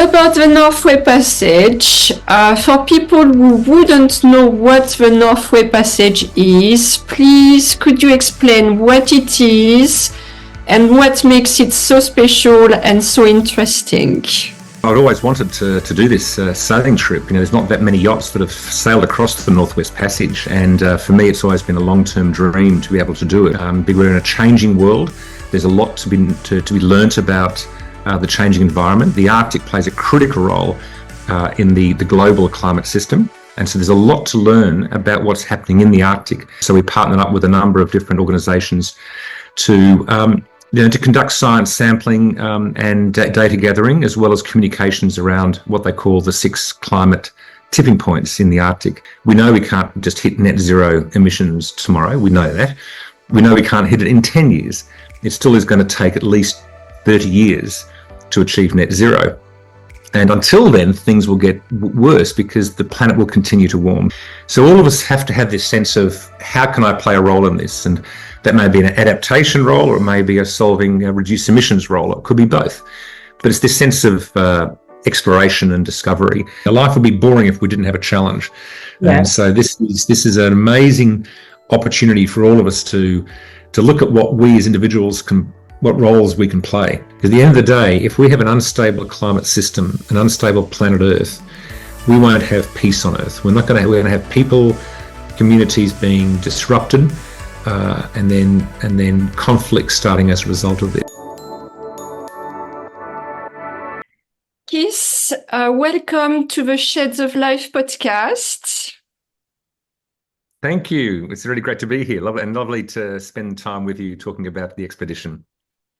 about the Neuw Passage, for people who wouldn't know what the Neuw Passage is, please could you explain what it is and what makes it so special and so interesting? I'd always wanted to do this sailing trip. There's not that many yachts that have sailed across the Northwest Passage, and for me it's always been a long-term dream to be able to do it. We're in a changing world. There's a lot to be learnt about the changing environment. The Arctic plays a critical role in the global climate system, and so there's a lot to learn about what's happening in the Arctic. So we partnered up with a number of different organisations to conduct science sampling and data gathering, as well as communications around what they call the 6 climate tipping points in the Arctic. We know we can't just hit net zero emissions tomorrow. We know that. We know we can't hit it in 10 years. It still is going to take at least 30 years to achieve net zero. And until then, things will get worse because the planet will continue to warm. So all of us have to have this sense of, how can I play a role in this? And that may be an adaptation role, or it may be a solving reduced emissions role. It could be both. But it's this sense of exploration and discovery. Our life would be boring if we didn't have a challenge. Yeah. And so this is an amazing opportunity for all of us to look at what we as individuals what roles we can play. Because at the end of the day, if we have an unstable climate system, an unstable planet Earth, we won't have peace on Earth. We're going to have people, communities being disrupted, and then conflict starting as a result of this. Keith, welcome to the Shades of Life podcast. Thank you. It's really great to be here. Lovely to spend time with you talking about the expedition.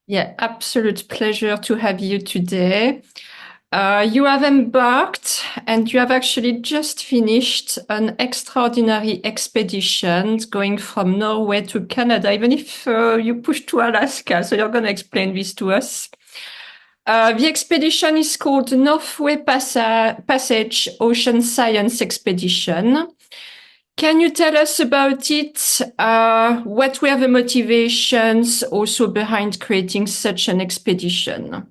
Yeah, absolute pleasure to have you today. You have embarked and you have actually just finished an extraordinary expedition going from Norway to Canada, even if you pushed to Alaska. So you're going to explain this to us. The expedition is called Neuw Passage Ocean Science Expedition. Can you tell us about it? What were the motivations also behind creating such an expedition?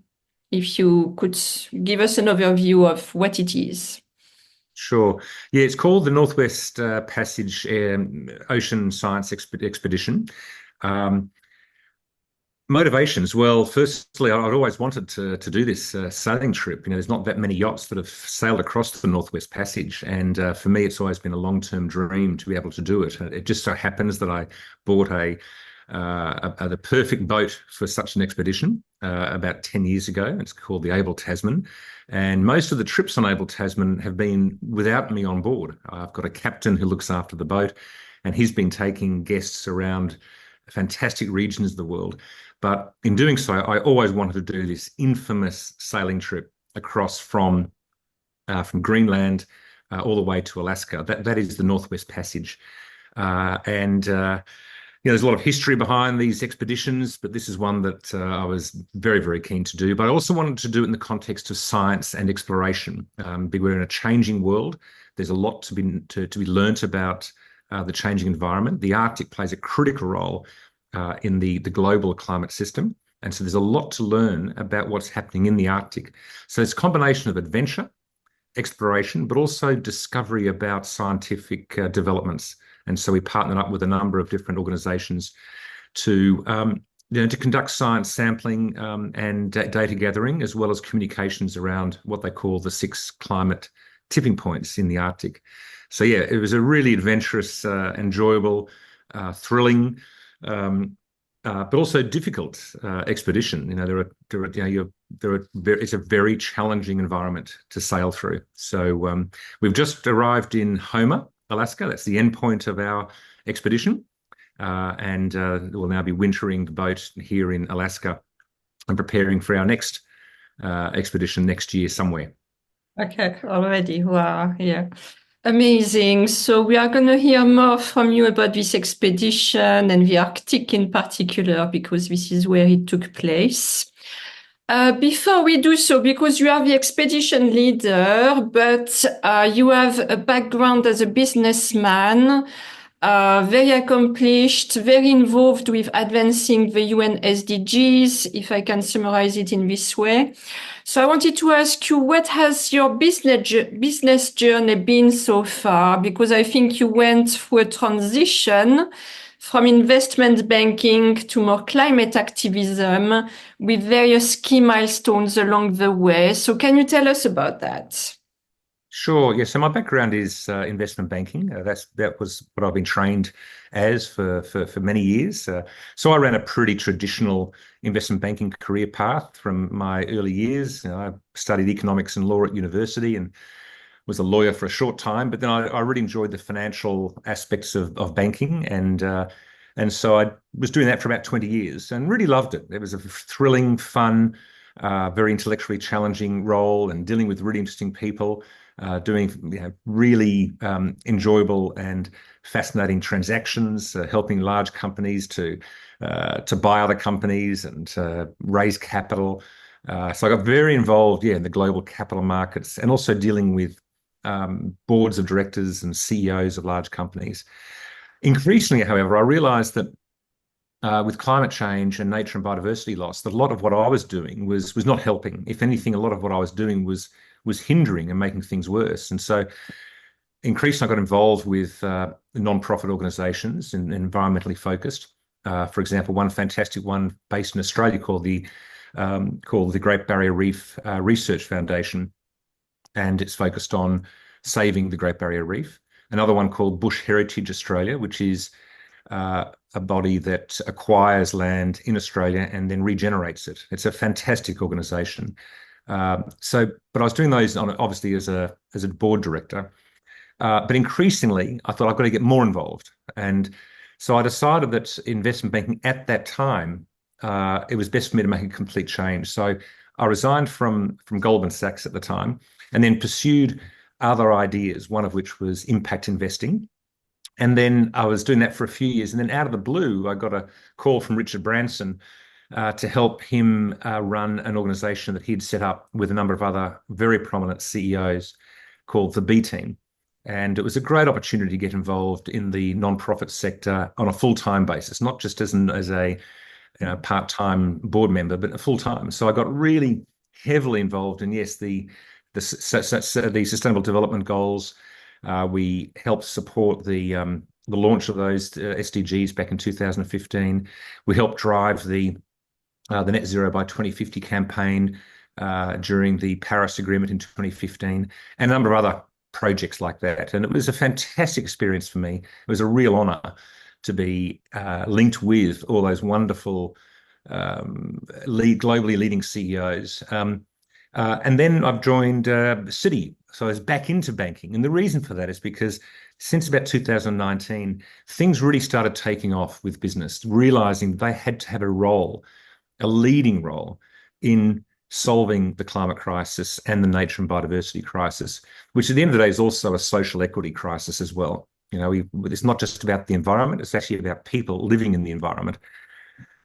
If you could give us an overview of what it is. Sure. Yeah, it's called the Northwest Passage Ocean Science Expedition. Motivations. Well, firstly, I'd always wanted to do this sailing trip. There's not that many yachts that have sailed across the Northwest Passage, and for me, it's always been a long-term dream to be able to do it. It just so happens that I bought the perfect boat for such an expedition about 10 years ago. It's called the Abel Tasman, and most of the trips on Abel Tasman have been without me on board. I've got a captain who looks after the boat, and he's been taking guests around fantastic regions of the world. But in doing so, I always wanted to do this infamous sailing trip across from Greenland all the way to Alaska. That is the Northwest Passage. There's a lot of history behind these expeditions, but this is one that I was very, very keen to do. But I also wanted to do it in the context of science and exploration. We're in a changing world. There's a lot to be learnt about the changing environment. The Arctic plays a critical role in the global climate system. And so there's a lot to learn about what's happening in the Arctic. So it's a combination of adventure, exploration, but also discovery about scientific developments. And so we partnered up with a number of different organisations to conduct science sampling and data gathering, as well as communications around what they call the 6 climate tipping points in the Arctic. So yeah, it was a really adventurous, enjoyable, thrilling, but also difficult expedition. It's a very challenging environment to sail through. So we've just arrived in Homer, Alaska. That's the end point of our expedition, and we'll now be wintering the boat here in Alaska and preparing for our next expedition next year somewhere. Okay, already. Wow, yeah. Amazing. So we are going to hear more from you about this expedition and the Arctic in particular, because this is where it took place. Before we do so, because you are the expedition leader, but you have a background as a businessman, very accomplished, very involved with advancing the UN SDGs, if I can summarize it in this way. So I wanted to ask you, what has your business journey been so far? Because I think you went through a transition from investment banking to more climate activism with various key milestones along the way. So can you tell us about that? Sure. Yeah. So my background is investment banking. That was what I've been trained as for many years. So I ran a pretty traditional investment banking career path from my early years. I studied economics and law at university and was a lawyer for a short time. But then I really enjoyed the financial aspects of banking, and so I was doing that for about 20 years and really loved it. It was a thrilling, fun, very intellectually challenging role, and dealing with really interesting people, doing really enjoyable and fascinating transactions, helping large companies to buy other companies and raise capital. So I got very involved, in the global capital markets, and also dealing with boards of directors and CEOs of large companies. Increasingly, however, I realized that with climate change and nature and biodiversity loss, that a lot of what I was doing was not helping. If anything, a lot of what I was doing was hindering and making things worse. And so increasingly, I got involved with non-profit organizations and environmentally focused. For example, one fantastic one based in Australia called the Great Barrier Reef Research Foundation, and it's focused on saving the Great Barrier Reef. Another one called Bush Heritage Australia, which is a body that acquires land in Australia and then regenerates it. It's a fantastic organisation. But I was doing those obviously as a board director. But increasingly, I thought I've got to get more involved, and so I decided that investment banking at that time, it was best for me to make a complete change. So I resigned from Goldman Sachs at the time, and then pursued other ideas, one of which was impact investing. And then I was doing that for a few years. And then out of the blue, I got a call from Richard Branson to help him run an organization that he'd set up with a number of other very prominent CEOs called the B Team. And it was a great opportunity to get involved in the non-profit sector on a full-time basis, not just as a part-time board member, but full-time. So I got really heavily involved in, yes, the Sustainable Development Goals. We helped support the launch of those SDGs back in 2015. We helped drive the Net Zero by 2050 campaign during the Paris Agreement in 2015, and a number of other projects like that. And it was a fantastic experience for me. It was a real honor to be linked with all those wonderful globally leading CEOs. And then I've joined Citi. So I was back into banking. And the reason for that is because since about 2019, things really started taking off with business, realizing they had to have a role, a leading role in solving the climate crisis and the nature and biodiversity crisis, which at the end of the day is also a social equity crisis as well. It's not just about the environment, it's actually about people living in the environment.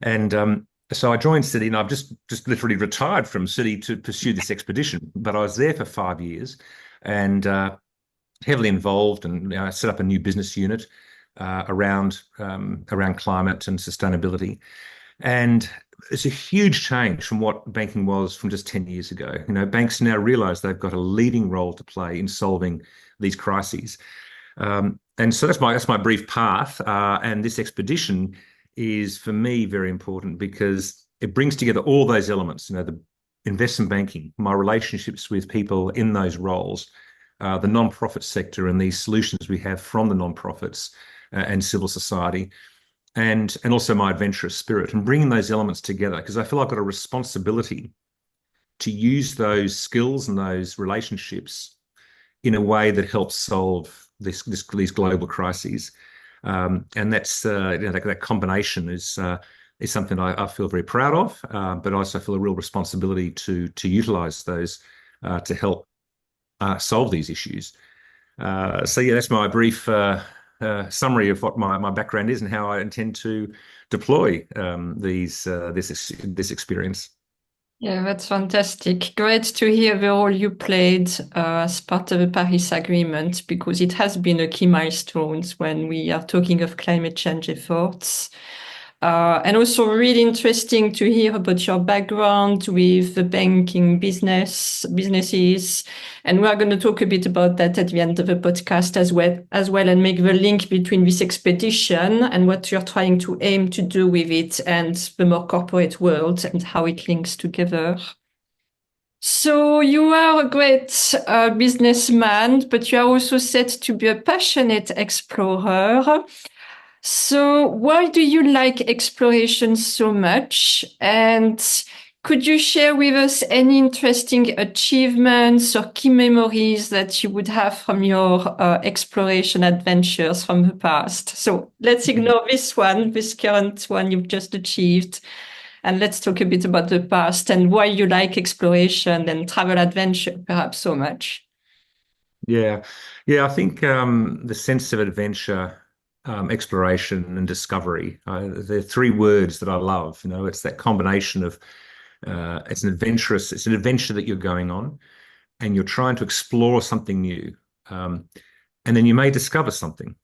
And so I joined Citi, and I've just literally retired from Citi to pursue this expedition. But I was there for 5 years and heavily involved, and I set up a new business unit around climate and sustainability. And it's a huge change from what banking was from just 10 years ago. Banks now realize they've got a leading role to play in solving these crises. And so that's my brief path. And this expedition is, for me, very important because it brings together all those elements, the investment banking, my relationships with people in those roles, the non-profit sector and these solutions we have from the non-profits and civil society, and also my adventurous spirit, and bringing those elements together, because I feel I've got a responsibility to use those skills and those relationships in a way that helps solve these global crises. And that's that combination is something I feel very proud of, but I also feel a real responsibility to utilize those to help solve these issues. So yeah, that's my brief summary of what my background is and how I intend to deploy this experience. Yeah, that's fantastic. Great to hear the role you played as part of the Paris Agreement, because it has been a key milestone when we are talking of climate change efforts. And also really interesting to hear about your background with the banking businesses. And we're going to talk a bit about that at the end of the podcast as well, and make the link between this expedition and what you're trying to aim to do with it and the more corporate world and how it links together. So you are a great businessman, but you are also said to be a passionate explorer. So why do you like exploration so much? And could you share with us any interesting achievements or key memories that you would have from your exploration adventures from the past? So let's ignore this current one you've just achieved, and let's talk a bit about the past and why you like exploration and travel adventure perhaps so much. Yeah, yeah. I think the sense of adventure, exploration, and discovery. They're three words that I love. It's that combination of it's an adventure that you're going on, and you're trying to explore something new, um, and then you may discover something.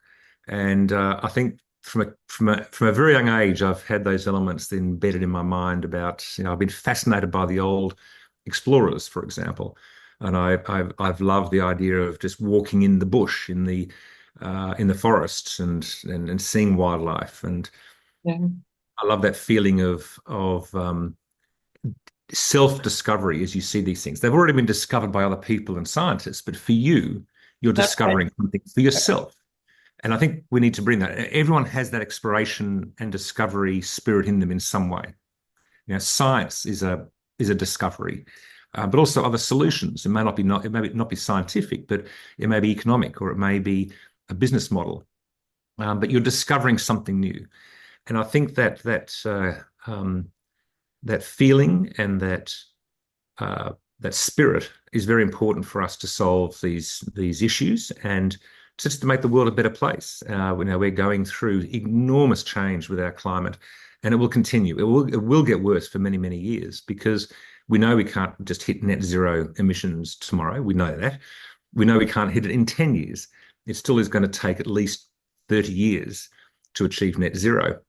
And I think from a very young age, I've had those elements embedded in my mind about, I've been fascinated by the old explorers, for example, and I've loved the idea of just walking in the bush, in the forests, and seeing wildlife, and Yeah, I love that feeling of self-discovery as you see these things. They've already been discovered by other people and scientists, but for you, you're that's right. discovering something for yourself. And I think we need to bring that. Everyone has that exploration and discovery spirit in them in some way. Science is a discovery, but also other solutions. It may not be scientific, but it may be economic, or it may be a business model. But you're discovering something new, and I think that feeling and that spirit is very important for us to solve these issues and just to make the world a better place. We're going through enormous change with our climate, and it will continue. It will get worse for many, many years, because we know we can't just hit net zero emissions tomorrow. We know that. We know we can't hit it in 10 years. It still is going to take at least 30 years to achieve net zero.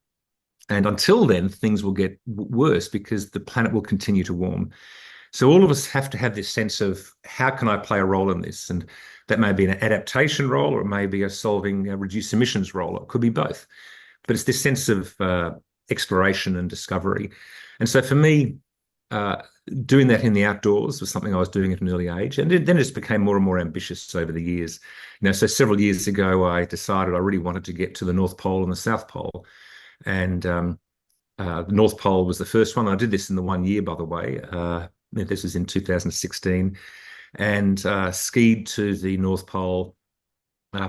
And until then, things will get worse because the planet will continue to warm. So all of us have to have this sense of, how can I play a role in this? And that may be an adaptation role, or it may be a solving a reduced emissions role. It could be both. But it's this sense of exploration and discovery. And so for me, uh, doing that in the outdoors was something I was doing at an early age. And then it just became more and more ambitious over the years. So several years ago, I decided I really wanted to get to the North Pole and the South Pole. And the North Pole was the first one. I did this in the 1 year, by the way. This was in 2016, and skied to the North Pole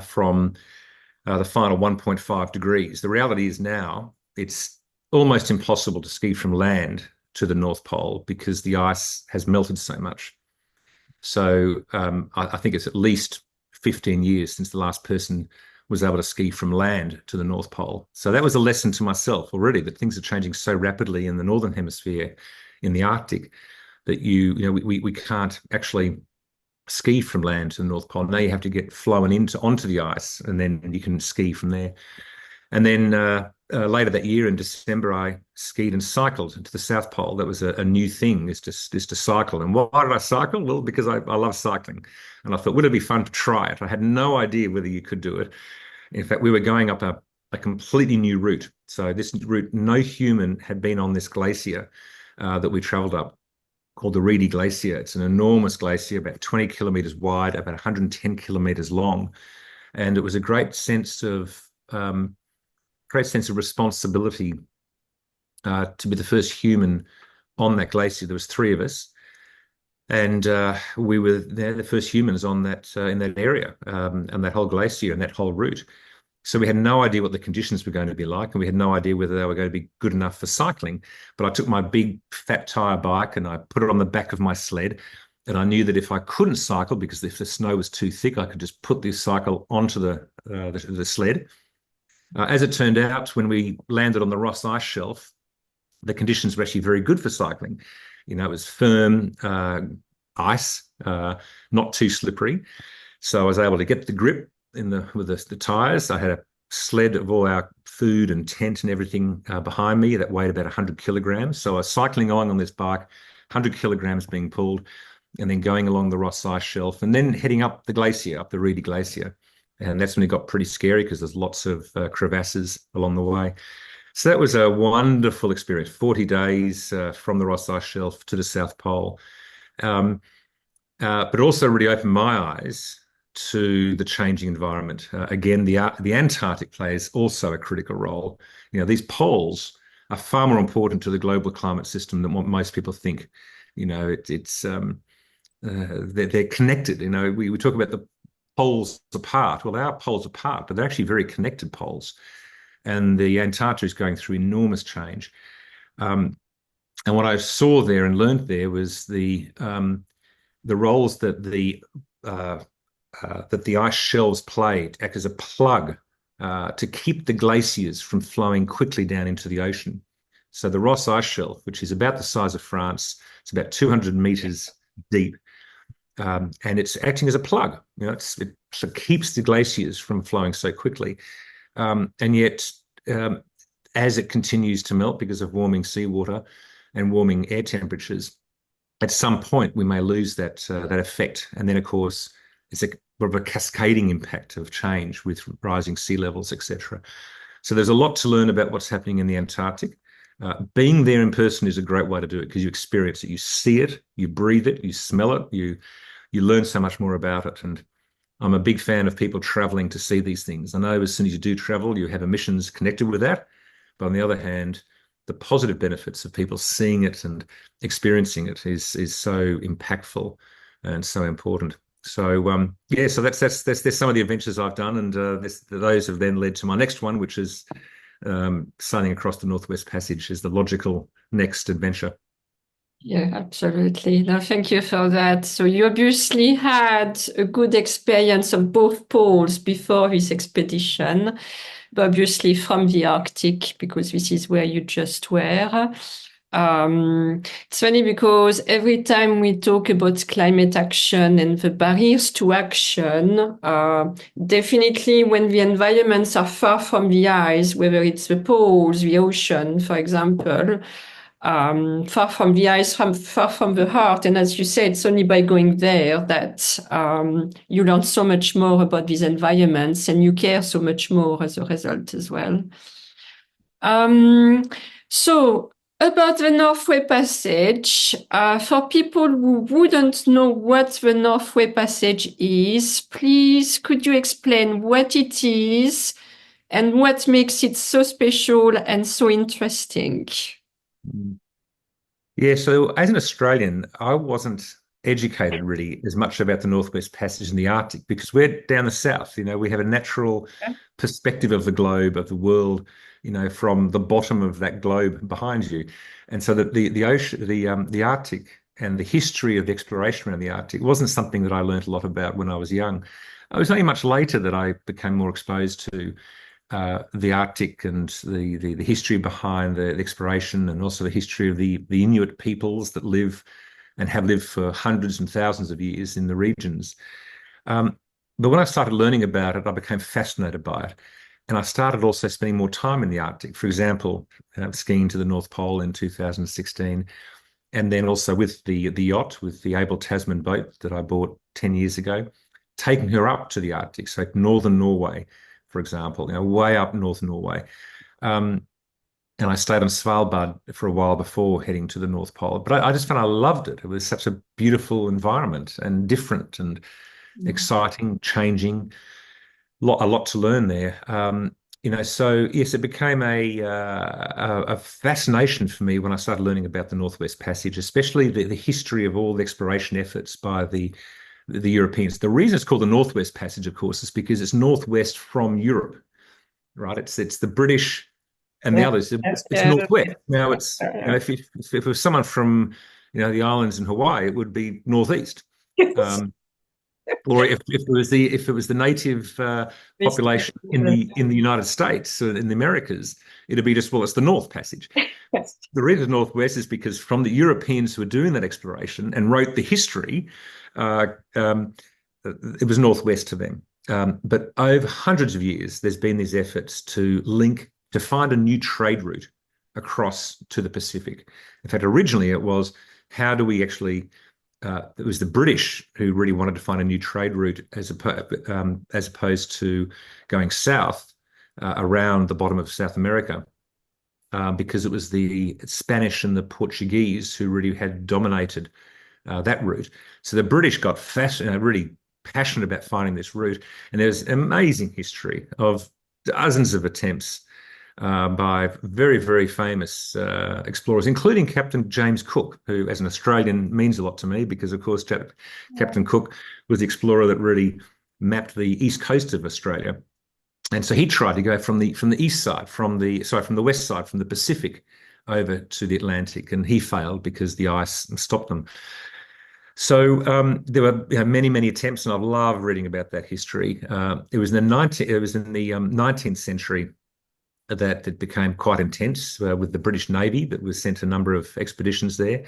from the final 1.5 degrees. The reality is now it's almost impossible to ski from land to the North Pole because the ice has melted so much. So I think it's at least 15 years since the last person was able to ski from land to the North Pole. So that was a lesson to myself already, that things are changing so rapidly in the Northern Hemisphere, in the Arctic, that we can't actually ski from land to the North Pole. Now you have to get flown onto the ice, and then you can ski from there. And then later that year in December, I skied and cycled to the South Pole. That was a new thing, is to cycle. And why did I cycle? Well, because I love cycling. And I thought, would it be fun to try it? I had no idea whether you could do it. In fact, we were going up a completely new route. So this route, no human had been on this glacier that we traveled up, called the Reedy Glacier. It's an enormous glacier, about 20 kilometers wide, about 110 kilometers long. And it was a great sense of responsibility to be the first human on that glacier. There was three of us, and we were there, the first humans on that in that area, and that whole glacier and that whole route. So we had no idea what the conditions were going to be like, and we had no idea whether they were going to be good enough for cycling. But I took my big fat tire bike and I put it on the back of my sled. And I knew that if I couldn't cycle, because if the snow was too thick, I could just put the cycle onto the sled. As it turned out, when we landed on the Ross Ice Shelf, the conditions were actually very good for cycling. It was firm ice, not too slippery. So I was able to get the grip with the tires. I had a sled of all our food and tent and everything behind me that weighed about 100 kilograms. So I was cycling along on this bike, 100 kilograms being pulled, and then going along the Ross Ice Shelf, and then heading up the glacier, up the Reedy Glacier. And that's when it got pretty scary because there's lots of crevasses along the way. So that was a wonderful experience, 40 days from the Ross Ice Shelf to the South Pole. But also really opened my eyes to the changing environment. Again, the Antarctic plays also a critical role. These poles are far more important to the global climate system than what most people think. They're connected. We talk about the poles apart. Well, they are poles apart, but they're actually very connected poles. And the Antarctica is going through enormous change. And what I saw there and learned there was the roles that the ice shelves play to act as a plug to keep the glaciers from flowing quickly down into the ocean. So the Ross Ice Shelf, which is about the size of France, it's about 200 meters deep, and it's acting as a plug. It keeps the glaciers from flowing so quickly. And yet, as it continues to melt because of warming seawater and warming air temperatures, at some point we may lose that effect. And then, of course, it's a cascading impact of change with rising sea levels, etc. So there's a lot to learn about what's happening in the Antarctic. Being there in person is a great way to do it because you experience it, you see it, you breathe it, you smell it, you learn so much more about it. And I'm a big fan of people traveling to see these things. I know as soon as you do travel, you have emissions connected with that. But on the other hand, the positive benefits of people seeing it and experiencing it is so impactful and so important. So so that's some of the adventures I've done, and those have then led to my next one, which is sailing across the Northwest Passage is the logical next adventure. Yeah, absolutely. No, thank you for that. So you obviously had a good experience of both poles before this expedition, but obviously from the Arctic, because this is where you just were. It's funny because every time we talk about climate action and the barriers to action, definitely when the environments are far from the eyes, whether it's the poles, the ocean, for example, far from the eyes, far from the heart. And as you said, it's only by going there that you learn so much more about these environments and you care so much more as a result as well. So about the Northway Passage, for people who wouldn't know what the Northway Passage is, please could you explain what it is and what makes it so special and so interesting? Yeah, so as an Australian, I wasn't educated really as much about the Northwest Passage in the Arctic because we're down the south. We have a natural perspective of the globe, of the world, from the bottom of that globe behind you. And so that the ocean, the Arctic and the history of the exploration around the Arctic wasn't something that I learned a lot about when I was young. It was only much later that I became more exposed to the Arctic and the history behind the exploration, and also the history of the Inuit peoples that live and have lived for hundreds and thousands of years in the regions. But when I started learning about it, I became fascinated by it. And I started also spending more time in the Arctic. For example, skiing to the North Pole in 2016. And then also with the yacht, with the Abel Tasman boat that I bought 10 years ago, taking her up to the Arctic, so northern Norway, for example, way up North Norway. And I stayed on Svalbard for a while before heading to the North Pole. But I just found I loved it. It was such a beautiful environment and different and exciting, changing, a lot to learn there. So yes, it became a fascination for me when I started learning about the Northwest Passage, especially the history of all the exploration efforts by the Europeans. The reason it's called the Northwest Passage, of course, is because it's northwest from Europe, right? It's the British and the others. It's northwest. Now if it was someone from the islands in Hawaii, it would be northeast. Or if it was the native population in the United States or in the Americas, it'd be just, well, it's the North Passage. The reason Northwest is because from the Europeans who were doing that exploration and wrote the history, uh, um, it was Northwest to them. But over hundreds of years, there's been these efforts to find a new trade route across to the Pacific. In fact, originally it was, how do we actually, it was the British who really wanted to find a new trade route as opposed to going south around the bottom of South America. Because it was the Spanish and the Portuguese who really had dominated that route. So the British got really passionate about finding this route. And there's an amazing history of dozens of attempts by very, very famous explorers, including Captain James Cook, who, as an Australian, means a lot to me because, of course, Captain Cook was the explorer that really mapped the east coast of Australia. And so he tried to go from the east side, from the west side, from the Pacific over to the Atlantic, and he failed because the ice stopped them. So there were many, many attempts, and I love reading about that history. It was in the 19th century that it became quite intense with the British Navy that was sent a number of expeditions there.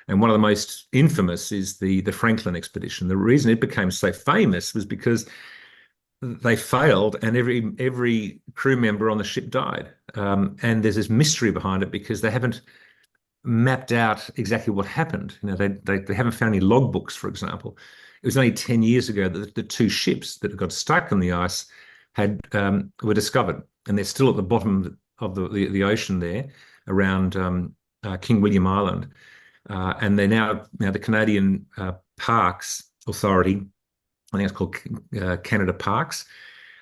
And one of the most infamous is the Franklin expedition. The reason it became so famous was because they failed and every crew member on the ship died. And there's this mystery behind it because they haven't mapped out exactly what happened. They haven't found any logbooks, for example. It was only 10 years ago that the two ships that got stuck on the ice were discovered, and they're still at the bottom of the ocean there around King William Island. And they're now the Canadian Parks Authority, I think it's called Canada Parks.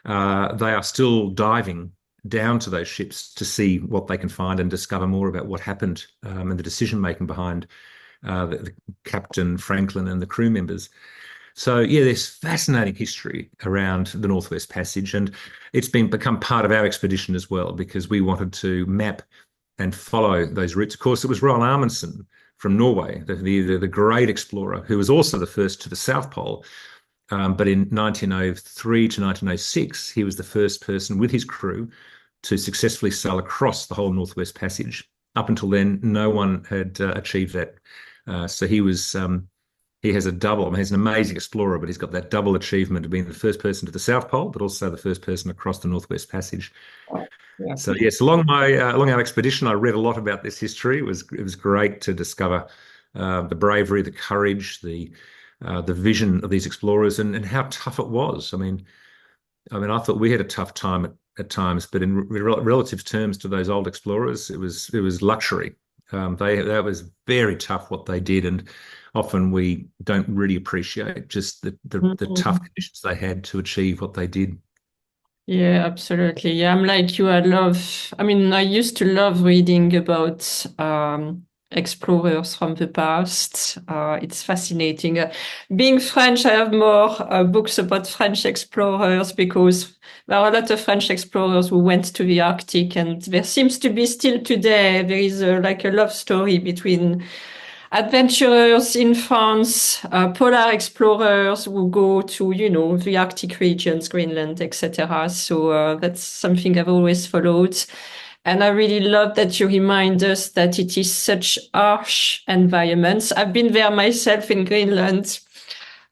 They are still diving down to those ships to see what they can find and discover more about what happened and the decision making behind the Captain Franklin and the crew members. So yeah, there's fascinating history around the Northwest Passage, and it's become part of our expedition as well because we wanted to map and follow those routes. Of course, it was Roald Amundsen from Norway, the great explorer, who was also the first to the South Pole. But in 1903 to 1906, he was the first person with his crew to successfully sail across the whole Northwest Passage. Up until then, no one had achieved that. So he has a double. I mean, he's an amazing explorer, but he's got that double achievement of being the first person to the South Pole, but also the first person across the Northwest Passage. Yeah. So yes, along our expedition, I read a lot about this history. It was great to discover the bravery, the courage, the vision of these explorers and how tough it was. I thought we had a tough time at times, but in relative terms to those old explorers, it was luxury. That was very tough what they did, and often we don't really appreciate just the tough conditions they had to achieve what they did. Yeah, absolutely. Yeah, I'm like you. I used to love reading about explorers from the past. It's fascinating. Being French, I have more books about French explorers because there are a lot of French explorers who went to the Arctic, and there seems to be still today, there is like a love story between adventurers in France, polar explorers who go to, the Arctic regions, Greenland, etc. So that's something I've always followed. And I really love that you remind us that it is such harsh environments. I've been there myself in Greenland.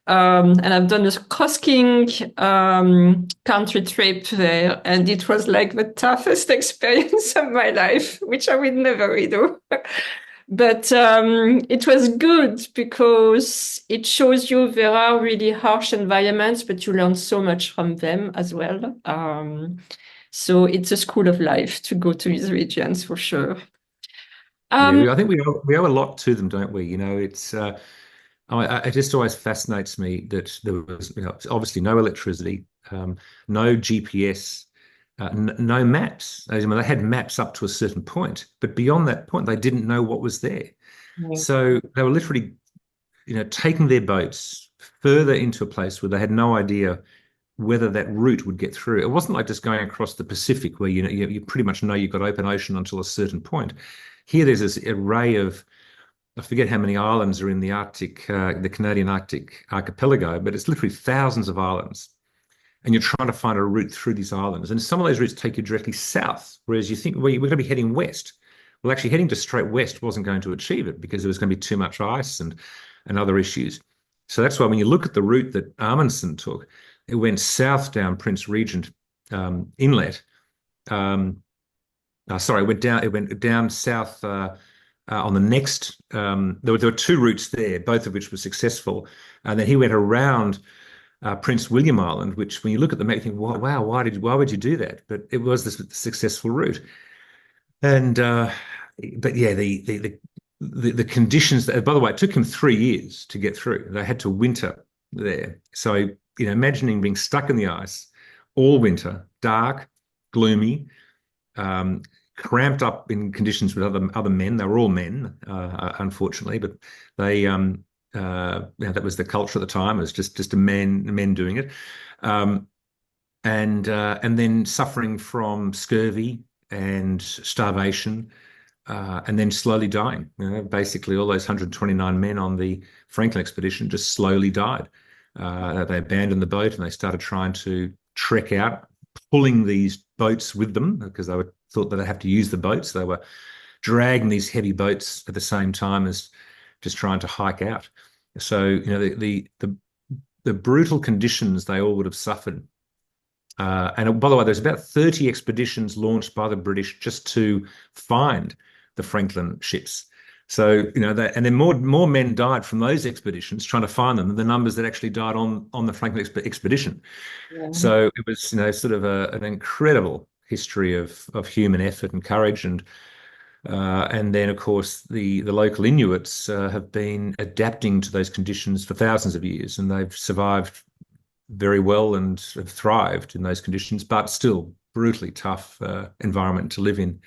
And I've done a cross-skiing country trip there, and it was like the toughest experience of my life, which I will never redo. But it was good because it shows you there are really harsh environments, but you learn so much from them as well. So it's a school of life to go to these regions for sure. Yeah, I think we owe a lot to them, don't we? It just always fascinates me that there was, obviously no electricity, no GPS, no maps. I mean, they had maps up to a certain point, but beyond that point, they didn't know what was there. Yeah. So they were literally, taking their boats further into a place where they had no idea whether that route would get through. It wasn't like just going across the Pacific where you pretty much know you've got open ocean until a certain point. Here, there's this array of, I forget how many islands are in the Arctic, the Canadian Arctic archipelago, but it's literally thousands of islands. And you're trying to find a route through these islands. And some of those routes take you directly south, whereas you think, well, we're going to be heading west. Well, actually, heading to straight west wasn't going to achieve it because there was going to be too much ice and other issues. So that's why when you look at the route that Amundsen took, it went south down Prince Regent Inlet. Sorry, it went down. It went down south on the next. There were two routes there, both of which were successful, and then he went around Prince William Island, which, when you look at the map, you think, wow, why would you do that? But it was the successful route. And but yeah, the conditions that, by the way, it took him 3 years to get through. They had to winter there. So, imagining being stuck in the ice all winter, dark, gloomy, cramped up in conditions with other men. They were all men, unfortunately, but they that was the culture at the time. It was just a men doing it, and then suffering from scurvy and starvation, and then slowly dying. Basically, all those 129 men on the Franklin expedition just slowly died. They abandoned the boat and they started trying to trek out, pulling these boats with them because they thought that they have to use the boats. They were dragging these heavy boats at the same time as just trying to hike out. So, the brutal conditions they all would have suffered. And by the way, there's about 30 expeditions launched by the British just to find the Franklin ships. So, and then more men died from those expeditions trying to find them than the numbers that actually died on the Franklin expedition. Yeah. So it was, sort of an incredible history of human effort and courage. And then, of course, the local Inuits have been adapting to those conditions for thousands of years, and they've survived very well and have thrived in those conditions, but still brutally tough environment to live in.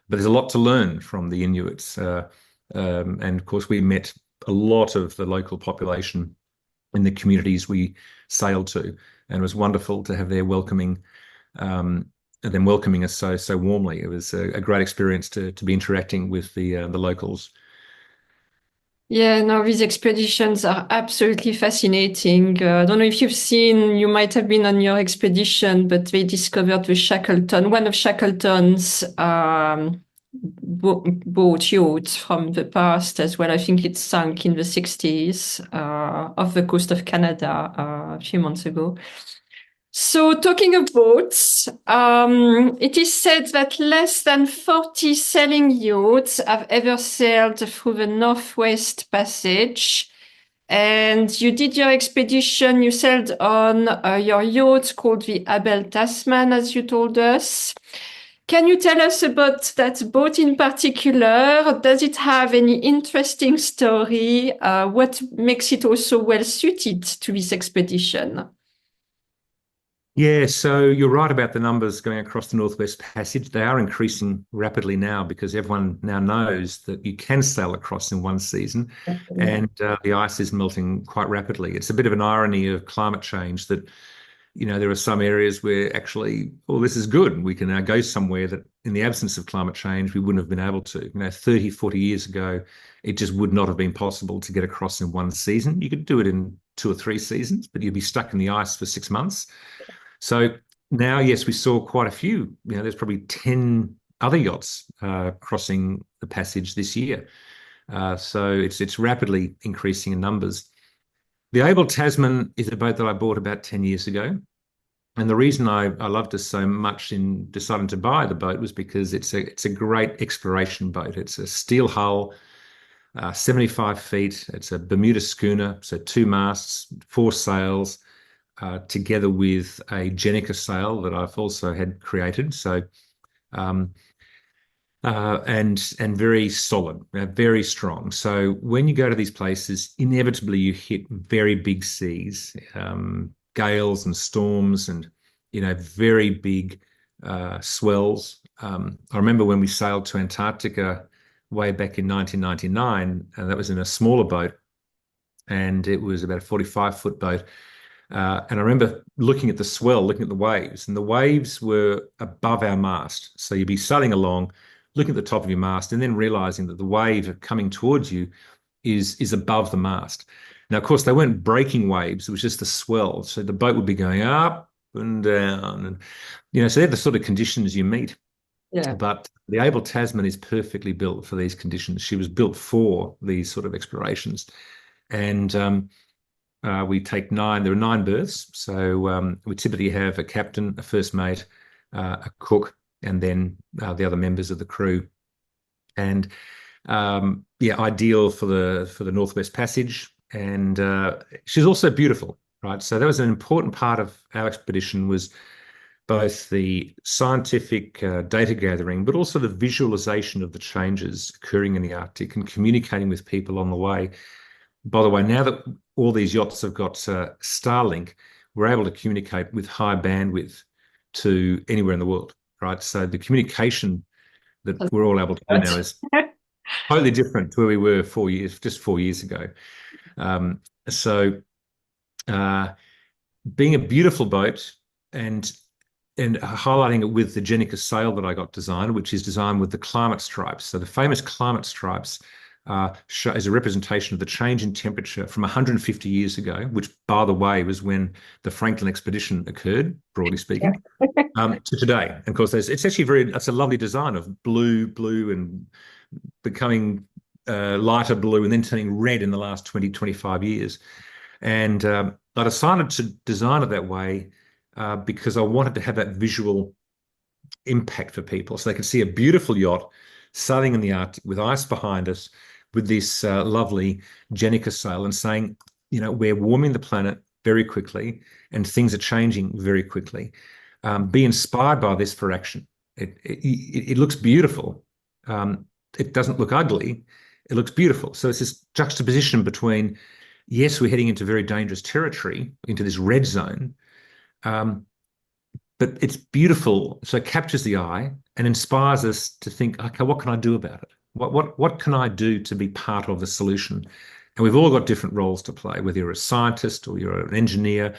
But there's a lot to learn from the Inuits. And of course, we met a lot of the local population in the communities we sailed to, and it was wonderful to have them welcoming us so warmly. It was a great experience to be interacting with the locals. Yeah, no, these expeditions are absolutely fascinating. I don't know if you've seen, you might have been on your expedition, but they discovered the Shackleton, one of Shackleton's boat yacht from the past as well. I think it sunk in the 60s off the coast of Canada a few months ago. So talking of boats, it is said that less than 40 sailing yachts have ever sailed through the Northwest Passage. And you did your expedition, you sailed on your yacht called the Abel Tasman, as you told us. Can you tell us about that boat in particular? Does it have any interesting story? What makes it also well suited to this expedition? Yeah, so you're right about the numbers going across the Northwest Passage. They are increasing rapidly now because everyone now knows that you can sail across in one season, and the ice is melting quite rapidly. It's a bit of an irony of climate change that, there are some areas where actually, oh, this is good. We can now go somewhere that in the absence of climate change, we wouldn't have been able to. 30, 40 years ago, it just would not have been possible to get across in one season. You could do it in 2 or 3 seasons, but you'd be stuck in the ice for 6 months. So now, yes, we saw quite a few. There's probably 10 other yachts crossing the passage this year. So it's rapidly increasing in numbers. The Abel Tasman is a boat that I bought about 10 years ago. And the reason I loved it so much in deciding to buy the boat was because it's a great exploration boat. It's a steel hull, 75 feet. It's a Bermuda schooner, so 2 masts, 4 sails, together with a Jenica sail that I've also had created. So, and very solid, very strong. So when you go to these places, inevitably you hit very big seas, gales and storms, and very big swells. I remember when we sailed to Antarctica way back in 1999, and that was in a smaller boat, and it was about a 45-foot boat. And I remember looking at the swell, looking at the waves, and the waves were above our mast. So you'd be sailing along, looking at the top of your mast, and then realizing that the wave coming towards you is above the mast. Now, of course, they weren't breaking waves; it was just the swell. So the boat would be going up and down, and so they're the sort of conditions you meet. Yeah. But the Abel Tasman is perfectly built for these conditions. She was built for these sort of explorations. And we take nine, there are nine berths. So we typically have a captain, a first mate, a cook, and then the other members of the crew. And yeah, ideal for the Northwest Passage. And she's also beautiful, right? So that was an important part of our expedition was both the scientific data gathering, but also the visualization of the changes occurring in the Arctic and communicating with people on the way. By the way, now that all these yachts have got Starlink, we're able to communicate with high bandwidth to anywhere in the world, right? So the communication that we're all able to do now is totally different to where we were just 4 years ago. Um, so uh, being a beautiful boat and highlighting it with the Jenica sail that I got designed, which is designed with the climate stripes. So the famous climate stripes is a representation of the change in temperature from 150 years ago, which, by the way, was when the Franklin expedition occurred, broadly speaking, to today. And of course, it's actually it's a lovely design of blue, and becoming lighter blue and then turning red in the last 20, 25 years. And I decided to design it that way because I wanted to have that visual impact for people so they could see a beautiful yacht sailing in the Arctic with ice behind us with this lovely Jenica sail and saying, we're warming the planet very quickly and things are changing very quickly. Be inspired by this for action. It looks beautiful. It doesn't look ugly. It looks beautiful. So it's this juxtaposition between, yes, we're heading into very dangerous territory, into this red zone, but it's beautiful. So it captures the eye and inspires us to think, okay, what can I do about it? What can I do to be part of the solution? And we've all got different roles to play, whether you're a scientist or you're an engineer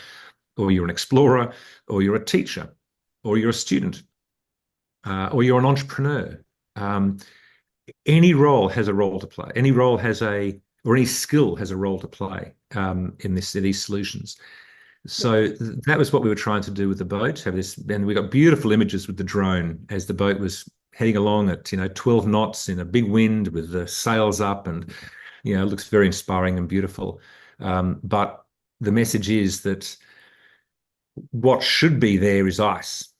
or you're an explorer or you're a teacher or you're a student or you're an entrepreneur. Any role has a role to play. Any skill has a role to play in these solutions. So that was what we were trying to do with the boat. Have this, and we got beautiful images with the drone as the boat was heading along at 12 knots in a big wind with the sails up, and it looks very inspiring and beautiful. But the message is that what should be there is ice.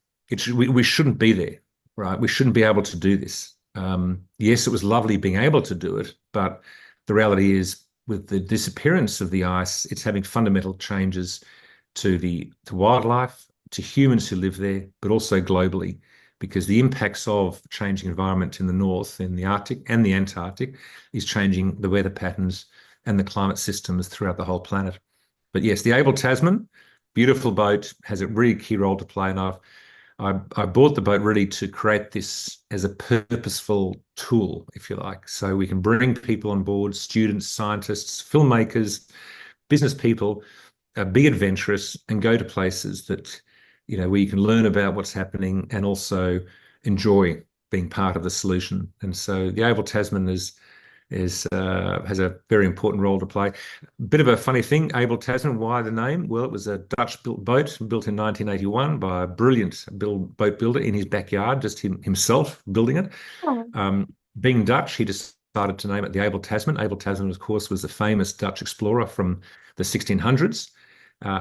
We shouldn't be there, right? We shouldn't be able to do this. Yes, it was lovely being able to do it, but the reality is, with the disappearance of the ice, it's having fundamental changes to wildlife, to humans who live there, but also globally, because the impacts of changing environment in the north, in the Arctic and the Antarctic, is changing the weather patterns and the climate systems throughout the whole planet. But yes, the Abel Tasman, beautiful boat, has a really key role to play, and I bought the boat really to create this as a purposeful tool, if you like, so we can bring people on board, students, scientists, filmmakers, business people, be adventurous and go to places that, where you can learn about what's happening and also enjoy being part of the solution. And so the Abel Tasman has a very important role to play. Bit of a funny thing, Abel Tasman, why the name? Well, it was a Dutch-built boat built in 1981 by a brilliant boat builder in his backyard, just himself building it. Being Dutch, he decided to name it the Abel Tasman. Abel Tasman, of course, was the famous Dutch explorer from the 1600s,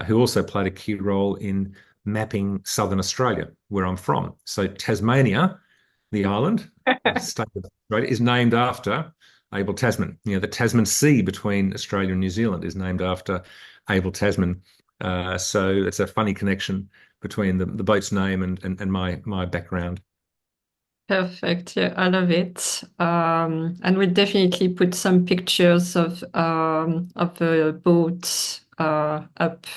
who also played a key role in mapping southern Australia, where I'm from. So Tasmania, the island, the state of Australia, is named after Abel Tasman. The Tasman Sea between Australia and New Zealand is named after Abel Tasman. So it's a funny connection between the boat's name and my background. Perfect. Yeah, I love it. And we'll definitely put some pictures of the boat up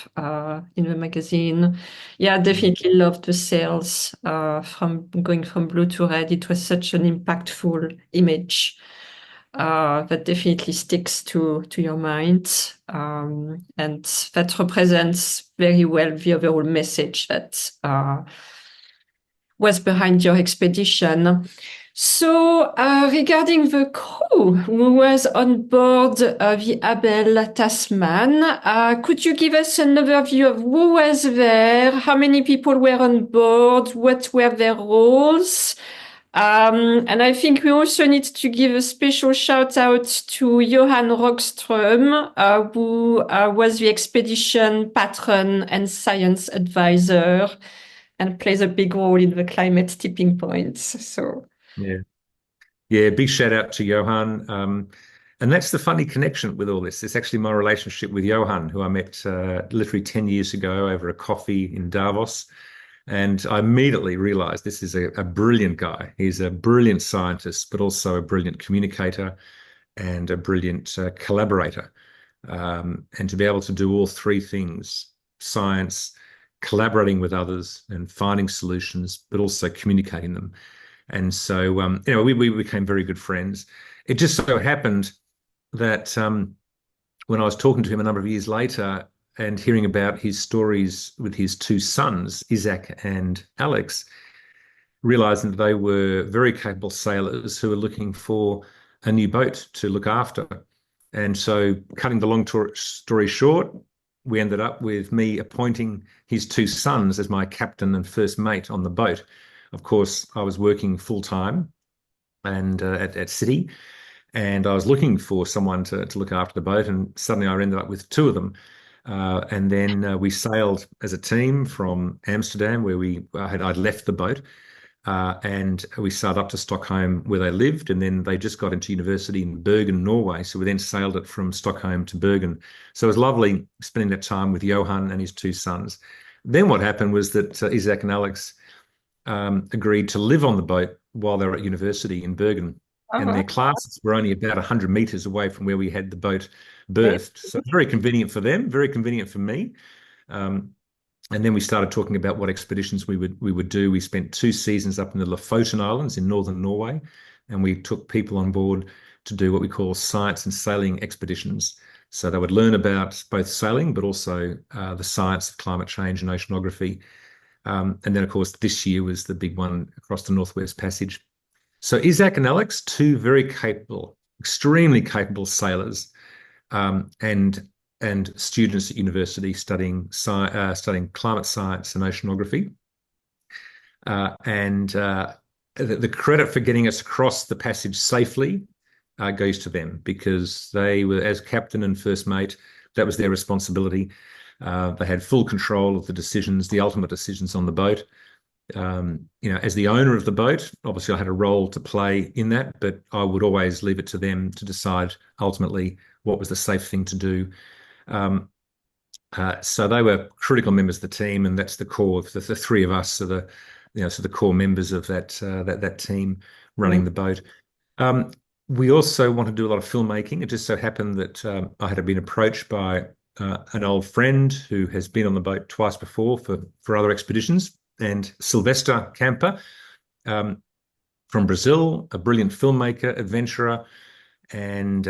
in the magazine. Yeah, I definitely loved the sails from going from blue to red. It was such an impactful image that definitely sticks to your mind. And that represents very well the overall message that was behind your expedition. So, regarding the crew who was on board the Abel Tasman, could you give us an overview of who was there, how many people were on board, what were their roles, And I think we also need to give a special shout out to Johan Rockström, who was the expedition patron and science advisor and plays a big role in the climate tipping points. So, Yeah. Yeah, big shout out to Johan. And that's the funny connection with all this. It's actually my relationship with Johan, who I met literally 10 years ago over a coffee in Davos. And I immediately realized this is a brilliant guy. He's a brilliant scientist, but also a brilliant communicator and a brilliant collaborator. And to be able to do all three things, science, collaborating with others and finding solutions, but also communicating them. And so, we became very good friends. It just so happened that when I was talking to him a number of years later and hearing about his stories with his two sons, Isaac and Alex, realizing that they were very capable sailors who were looking for a new boat to look after. And so, cutting the long story short, we ended up with me appointing his two sons as my captain and first mate on the boat. Of course, I was working full time and at Citi, and I was looking for someone to look after the boat. And suddenly, I ended up with two of them. And then we sailed as a team from Amsterdam, where I'd left the boat, and we sailed up to Stockholm, where they lived, and then they just got into university in Bergen, Norway. So we then sailed it from Stockholm to Bergen. So it was lovely spending that time with Johan and his two sons. Then what happened was that Isaac and Alex agreed to live on the boat while they were at university in Bergen. And uh-huh. their classes were only about 100 meters away from where we had the boat Great. berthed. So very convenient for them, very convenient for me. Um, and then we started talking about what expeditions we would do. We spent 2 seasons up in the Lofoten Islands in northern Norway, and we took people on board to do what we call science and sailing expeditions. So they would learn about both sailing, but also the science of climate change and oceanography. And then, of course, this year was the big one across the Northwest Passage. So Isaac and Alex, two very capable, extremely capable sailors, and students at university studying climate science and oceanography. And the credit for getting us across the passage safely goes to them, because they were, as captain and first mate, that was their responsibility. They had full control of the decisions, the ultimate decisions on the boat. As the owner of the boat, obviously I had a role to play in that, but I would always leave it to them to decide ultimately what was the safe thing to do. So they were critical members of the team, and that's the core of the three of us. So the core members of that team running the boat. We also want to do a lot of filmmaking. It just so happened that I had been approached by an old friend who has been on the boat twice before for other expeditions, and Sylvester Camper from Brazil, a brilliant filmmaker, adventurer, and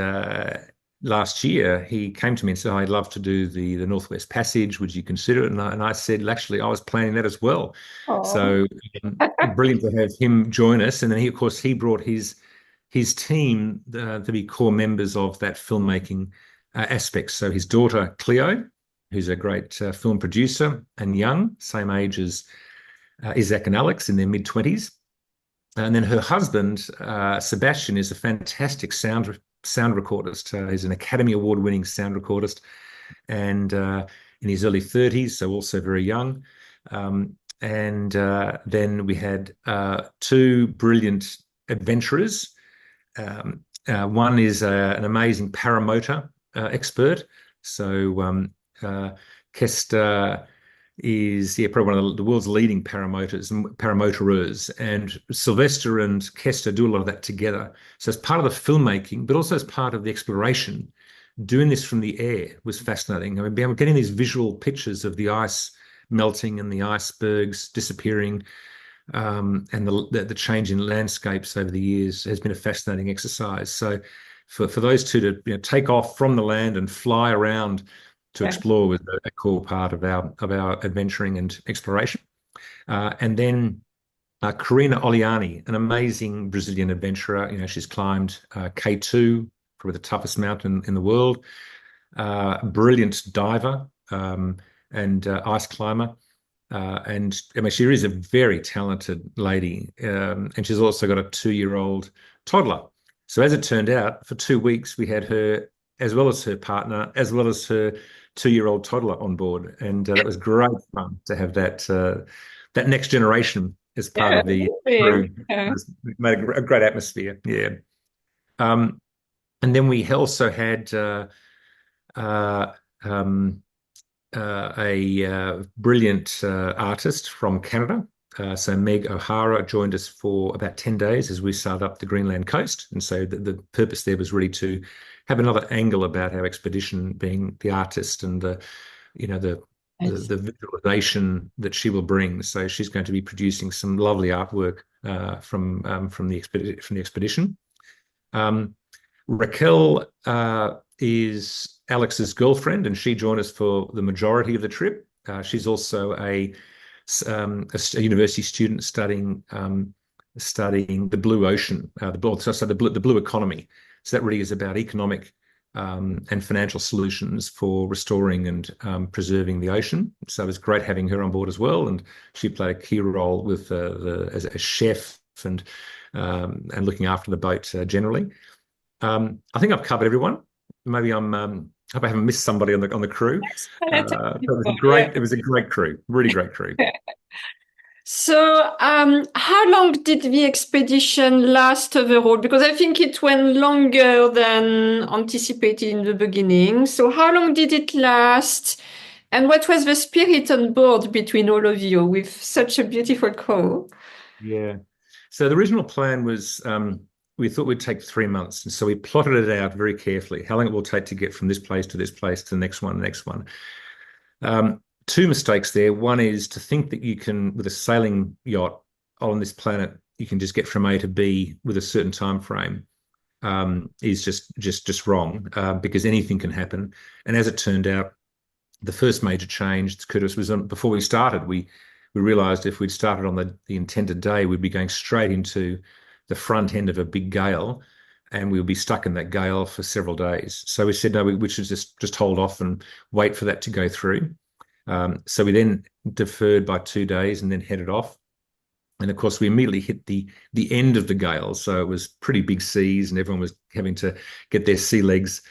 last year he came to me and said, I'd love to do the Northwest Passage. Would you consider it? And I said, well, actually, I was planning that as well. Oh. So brilliant to have him join us. And then of course, he brought his team to be core members of that filmmaking aspect. So his daughter, Cleo, who's a great film producer and young, same age as Isaac and Alex in their mid-20s. And then her husband, Sebastian, is a fantastic sound recordist. He's an Academy Award-winning sound recordist, and in his early 30s, so also very young. And then we had two brilliant adventurers. One is an amazing paramotor expert. So Kester is probably one of the world's leading paramotorers, and Sylvester and Kester do a lot of that together. So as part of the filmmaking, but also as part of the exploration, doing this from the air was fascinating. I mean, getting these visual pictures of the ice melting and the icebergs disappearing, and the change in landscapes over the years has been a fascinating exercise. So for those two to take off from the land and fly around to Yeah. explore was a core part of our adventuring and exploration. And then Karina Oliani, an amazing Brazilian adventurer. She's climbed K2, probably the toughest mountain in the world. Brilliant diver and ice climber. And I mean, she is a very talented lady, and she's also got a 2-year-old toddler. So as it turned out, for 2 weeks we had her, as well as her partner, as well as her 2-year-old toddler on board, and that was great fun to have that next generation as part Yeah, of the amazing. crew. It made a great atmosphere. Yeah. Um, and then we also had uh, um, a brilliant artist from Canada. So Meg O'Hara joined us for about 10 days as we sailed up the Greenland coast. And so the purpose there was really to have another angle about our expedition, being the artist and Nice. the visualization that she will bring. So she's going to be producing some lovely artwork from the expedition. Um, Raquel is Alex's girlfriend, and she joined us for the majority of the trip. She's also a university student studying the blue ocean, the blue economy. So that really is about economic and financial solutions for restoring and preserving the ocean. So it was great having her on board as well, and she played a key role with as a chef and looking after the boat generally. I think I've covered everyone. Maybe hope I haven't missed somebody on the crew. But it was a Yeah. great crew, really great crew. So, how long did the expedition last overall? Because I think it went longer than anticipated in the beginning. So, how long did it last? And what was the spirit on board between all of you with such a beautiful crew? Yeah. So the original plan was we thought we'd take 3 months, and so we plotted it out very carefully how long it will take to get from this place to this place to the next one, the next one. Two mistakes there. One is to think that you can, with a sailing yacht on this planet, you can just get from A to B with a certain time frame. Is just wrong because anything can happen. And as it turned out, the first major change, Curtis, was before we started. We realised if we'd started on the intended day, we'd be going straight into the front end of a big gale, and we would be stuck in that gale for several days. So we said no, we should just hold off and wait for that to go through. So we then deferred by 2 days and then headed off. And of course, we immediately hit the end of the gale. So it was pretty big seas, and everyone was having to get their sea legs.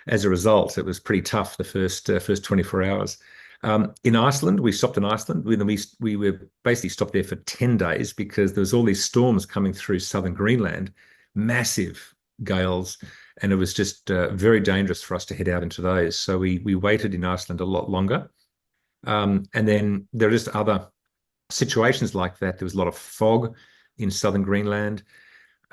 As a result, it was pretty tough the first 24 hours. In Iceland, we stopped in Iceland. We were basically stopped there for 10 days because there was all these storms coming through southern Greenland, massive gales, and it was just very dangerous for us to head out into those. So we waited in Iceland a lot longer. And then there are just other situations like that. There was a lot of fog in southern Greenland.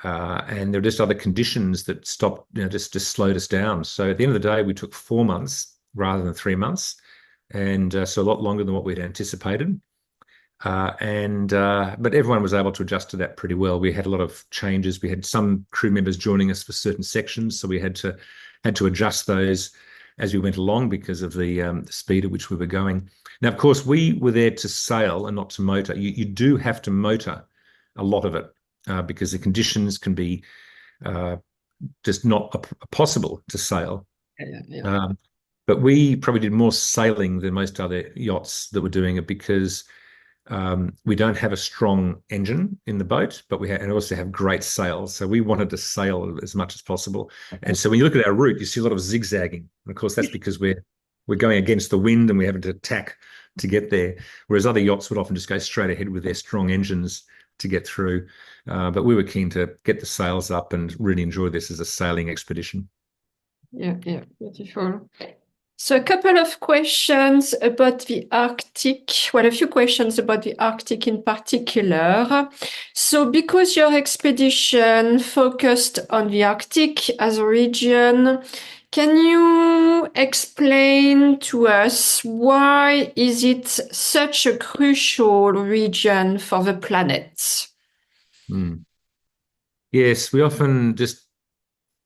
And there are just other conditions that stopped, just slowed us down. So at the end of the day, we took 4 months rather than 3 months, and so a lot longer than what we'd anticipated. But everyone was able to adjust to that pretty well. We had a lot of changes. We had some crew members joining us for certain sections, so we had to adjust those as we went along because of the speed at which we were going. Now, of course, we were there to sail and not to motor. You do have to motor a lot of it because the conditions can be just not possible to sail. Yeah. But we probably did more sailing than most other yachts that were doing it because we don't have a strong engine in the boat, but and also have great sails. So we wanted to sail as much as possible. And so when you look at our route, you see a lot of zigzagging. And of course, that's because we're going against the wind and we're having to tack to get there. Whereas other yachts would often just go straight ahead with their strong engines to get through. But we were keen to get the sails up and really enjoy this as a sailing expedition. Yeah, beautiful. So a couple of questions about the Arctic. Well, a few questions about the Arctic in particular. So because your expedition focused on the Arctic as a region, can you explain to us why is it such a crucial region for the planet? Mm. Yes, we often just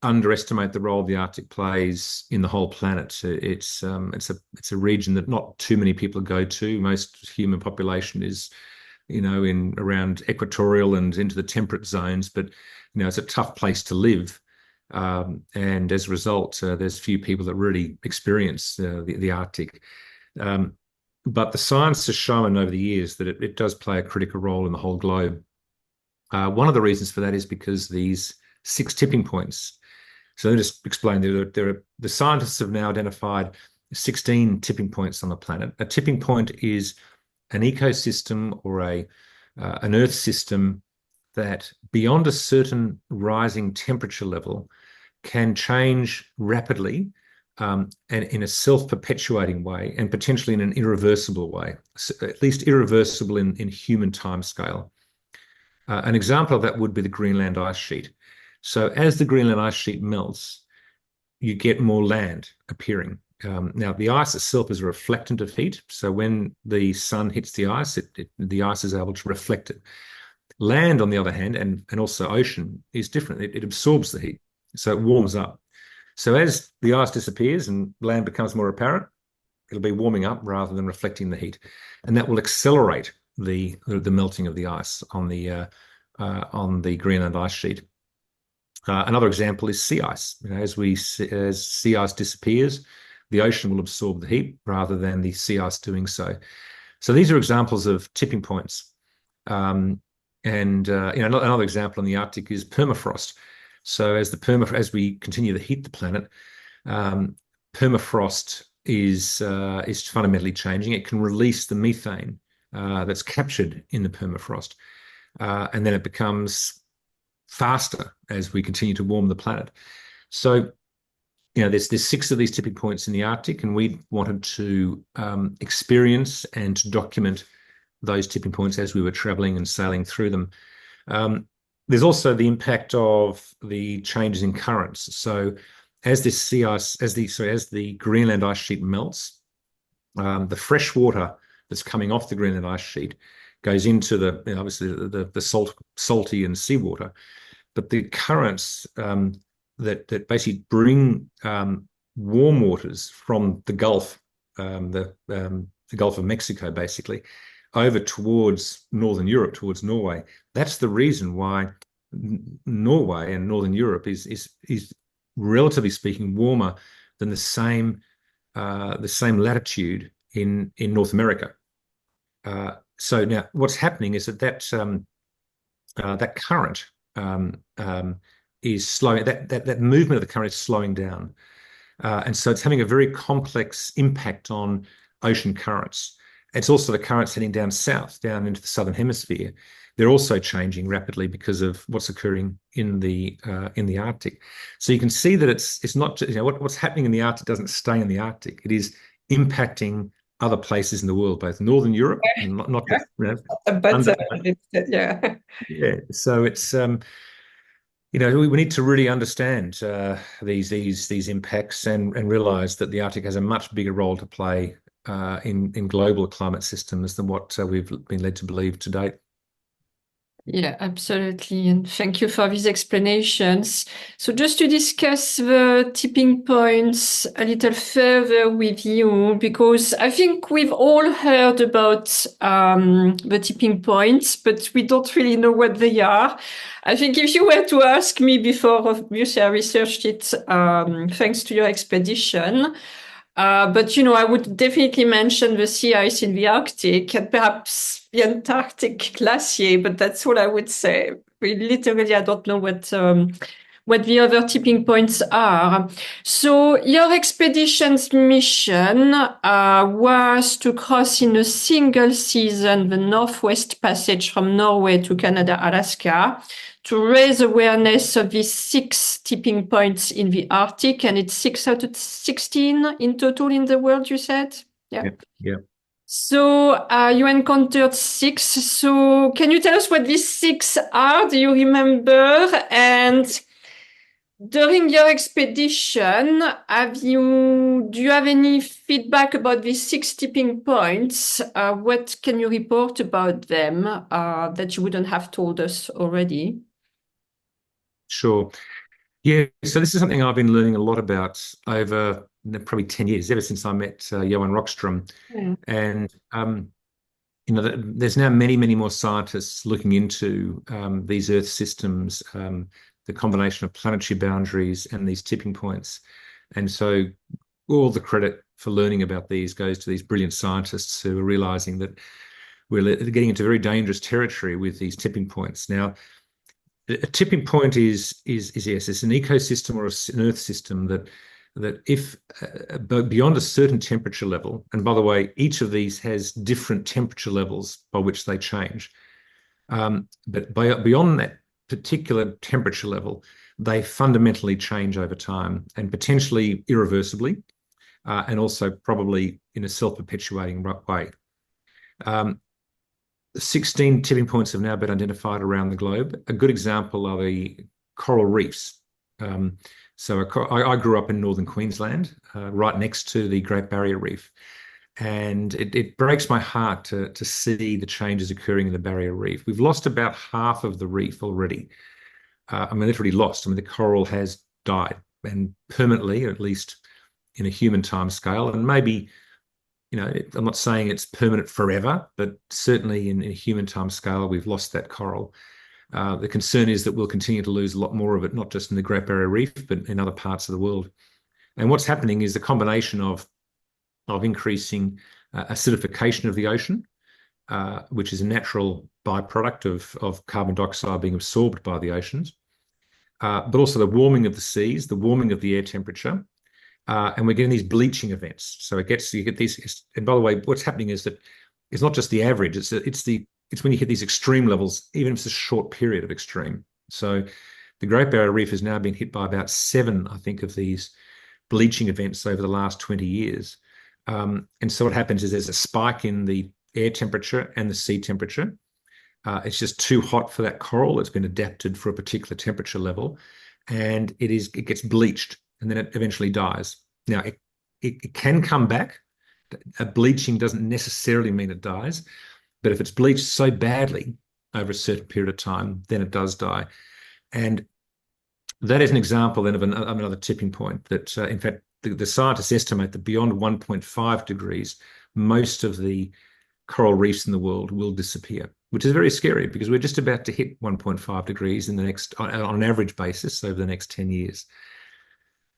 underestimate the role the Arctic plays in the whole planet. It's a region that not too many people go to. Most human population is, in around equatorial and into the temperate zones, but it's a tough place to live. And as a result, there's few people that really experience the Arctic. But the science has shown over the years that it does play a critical role in the whole globe. One of the reasons for that is because these 6 tipping points. So let me just explain. The scientists have now identified 16 tipping points on the planet. A tipping point is an ecosystem or an Earth system that, beyond a certain rising temperature level, can change rapidly, and in a self-perpetuating way, and potentially in an irreversible way, so at least irreversible in human timescale. An example of that would be the Greenland ice sheet. So as the Greenland ice sheet melts, you get more land appearing. Now, the ice itself is a reflectant of heat. So when the sun hits the ice, the ice is able to reflect it. Land, on the other hand, and also ocean, is different. It absorbs the heat, so it warms up. So as the ice disappears and land becomes more apparent, it'll be warming up rather than reflecting the heat, and that will accelerate the melting of the ice on the Greenland ice sheet. Another example is sea ice. As sea ice disappears, the ocean will absorb the heat rather than the sea ice doing so. So these are examples of tipping points. Another example in the Arctic is permafrost. So as we continue to heat the planet, permafrost is fundamentally changing. It can release the methane that's captured in the permafrost, and then it becomes faster as we continue to warm the planet. So, there's 6 of these tipping points in the Arctic, and we wanted to experience and to document those tipping points as we were traveling and sailing through them. There's also the impact of the changes in currents. So as the Greenland ice sheet melts, the fresh water that's coming off the Greenland ice sheet goes into obviously the salty and seawater, but the currents that basically bring warm waters from the Gulf, the Gulf of Mexico, basically, over towards Northern Europe, towards Norway. That's the reason why Norway and Northern Europe is relatively speaking warmer than the same latitude in North America. So now what's happening is that current is slowing. That movement of the current is slowing down, and so it's having a very complex impact on ocean currents. It's also the currents heading down south, down into the southern hemisphere. They're also changing rapidly because of what's occurring in the Arctic. So you can see that it's not what's happening in the Arctic doesn't stay in the Arctic. It is impacting other places in the world, both Northern Europe and not just yeah. Yeah. So it's we need to really understand these impacts and realize that the Arctic has a much bigger role to play in global climate systems than what we've been led to believe to date. Yeah, absolutely. And thank you for these explanations. So just to discuss the tipping points a little further with you, because I think we've all heard about the tipping points, but we don't really know what they are. I think if you were to ask me before, obviously I researched it thanks to your expedition. But, I would definitely mention the sea ice in the Arctic and perhaps the Antarctic glacier, but that's all I would say. Literally, I don't know what the other tipping points are. So your expedition's mission was to cross in a single season the Northwest Passage from Norway to Canada, Alaska, to raise awareness of these 6 tipping points in the Arctic, and it's 6 out of 16 in total in the world, you said? Yeah. Yeah. So you encountered 6. So can you tell us what these 6 are? Do you remember? And during your expedition, do you have any feedback about these 6 tipping points? What can you report about them that you wouldn't have told us already? Sure. Yeah. So this is something I've been learning a lot about over probably 10 years, ever since I met Johan Rockström. Yeah. And there's now many, many more scientists looking into these Earth systems, the combination of planetary boundaries and these tipping points. And so all the credit for learning about these goes to these brilliant scientists who are realizing that we're getting into very dangerous territory with these tipping points. Now, a tipping point is yes, it's an ecosystem or an Earth system that if beyond a certain temperature level, and by the way, each of these has different temperature levels by which they change. But beyond that particular temperature level, they fundamentally change over time and potentially irreversibly, and also probably in a self-perpetuating way. 16 tipping points have now been identified around the globe. A good example are the coral reefs. So I grew up in northern Queensland, right next to the Great Barrier Reef. And it breaks my heart to see the changes occurring in the Barrier Reef. We've lost about half of the reef already. I mean, literally lost. I mean, the coral has died, and permanently, or at least in a human time scale. And maybe, I'm not saying it's permanent forever, but certainly in a human time scale, we've lost that coral. The concern is that we'll continue to lose a lot more of it, not just in the Great Barrier Reef, but in other parts of the world. And what's happening is the combination of increasing acidification of the ocean, which is a natural byproduct of carbon dioxide being absorbed by the oceans, but also the warming of the seas, the warming of the air temperature, and we're getting these bleaching events. So you get these. And by the way, what's happening is that it's not just the average; it's when you hit these extreme levels, even if it's a short period of extreme. So the Great Barrier Reef has now been hit by about 7, I think, of these bleaching events over the last 20 years. And so what happens is there's a spike in the air temperature and the sea temperature. It's just too hot for that coral. It's been adapted for a particular temperature level, and it gets bleached, and then it eventually dies. Now, it can come back. Bleaching doesn't necessarily mean it dies, but if it's bleached so badly over a certain period of time, then it does die. And that is an example then of another tipping point that, in fact, the scientists estimate that beyond 1.5 degrees, most of the coral reefs in the world will disappear, which is very scary because we're just about to hit 1.5 degrees in the next, on an average basis, over the next 10 years.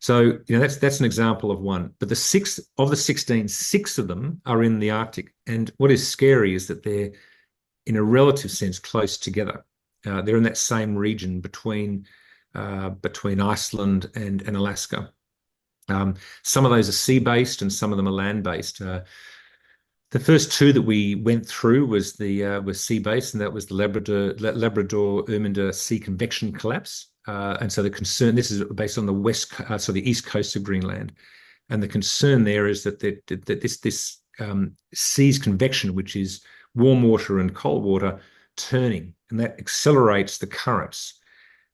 So, that's an example of one. But of the 16, 6 of them are in the Arctic. And what is scary is that they're, in a relative sense, close together. They're in that same region between Iceland and Alaska. Some of those are sea-based and some of them are land-based. The first 2 that we went through was sea-based, and that was the Labrador-Ermina Sea convection collapse. And so this is based on the east coast of Greenland, and the concern there is that this sea's convection, which is warm water and cold water turning, and that accelerates the currents.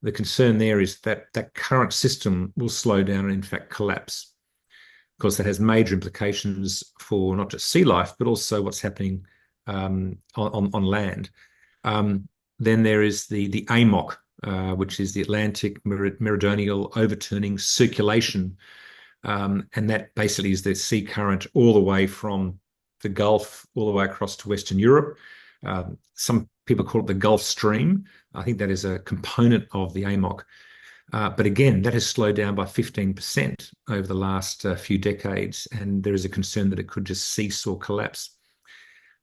The concern there is that that current system will slow down and in fact collapse. Of course, that has major implications for not just sea life, but also what's happening on land. Then there is the AMOC, which is the Atlantic Meridional Overturning Circulation. And that basically is the sea current all the way from the Gulf all the way across to Western Europe. Some people call it the Gulf Stream. I think that is a component of the AMOC. But again, that has slowed down by 15% over the last few decades, and there is a concern that it could just cease or collapse.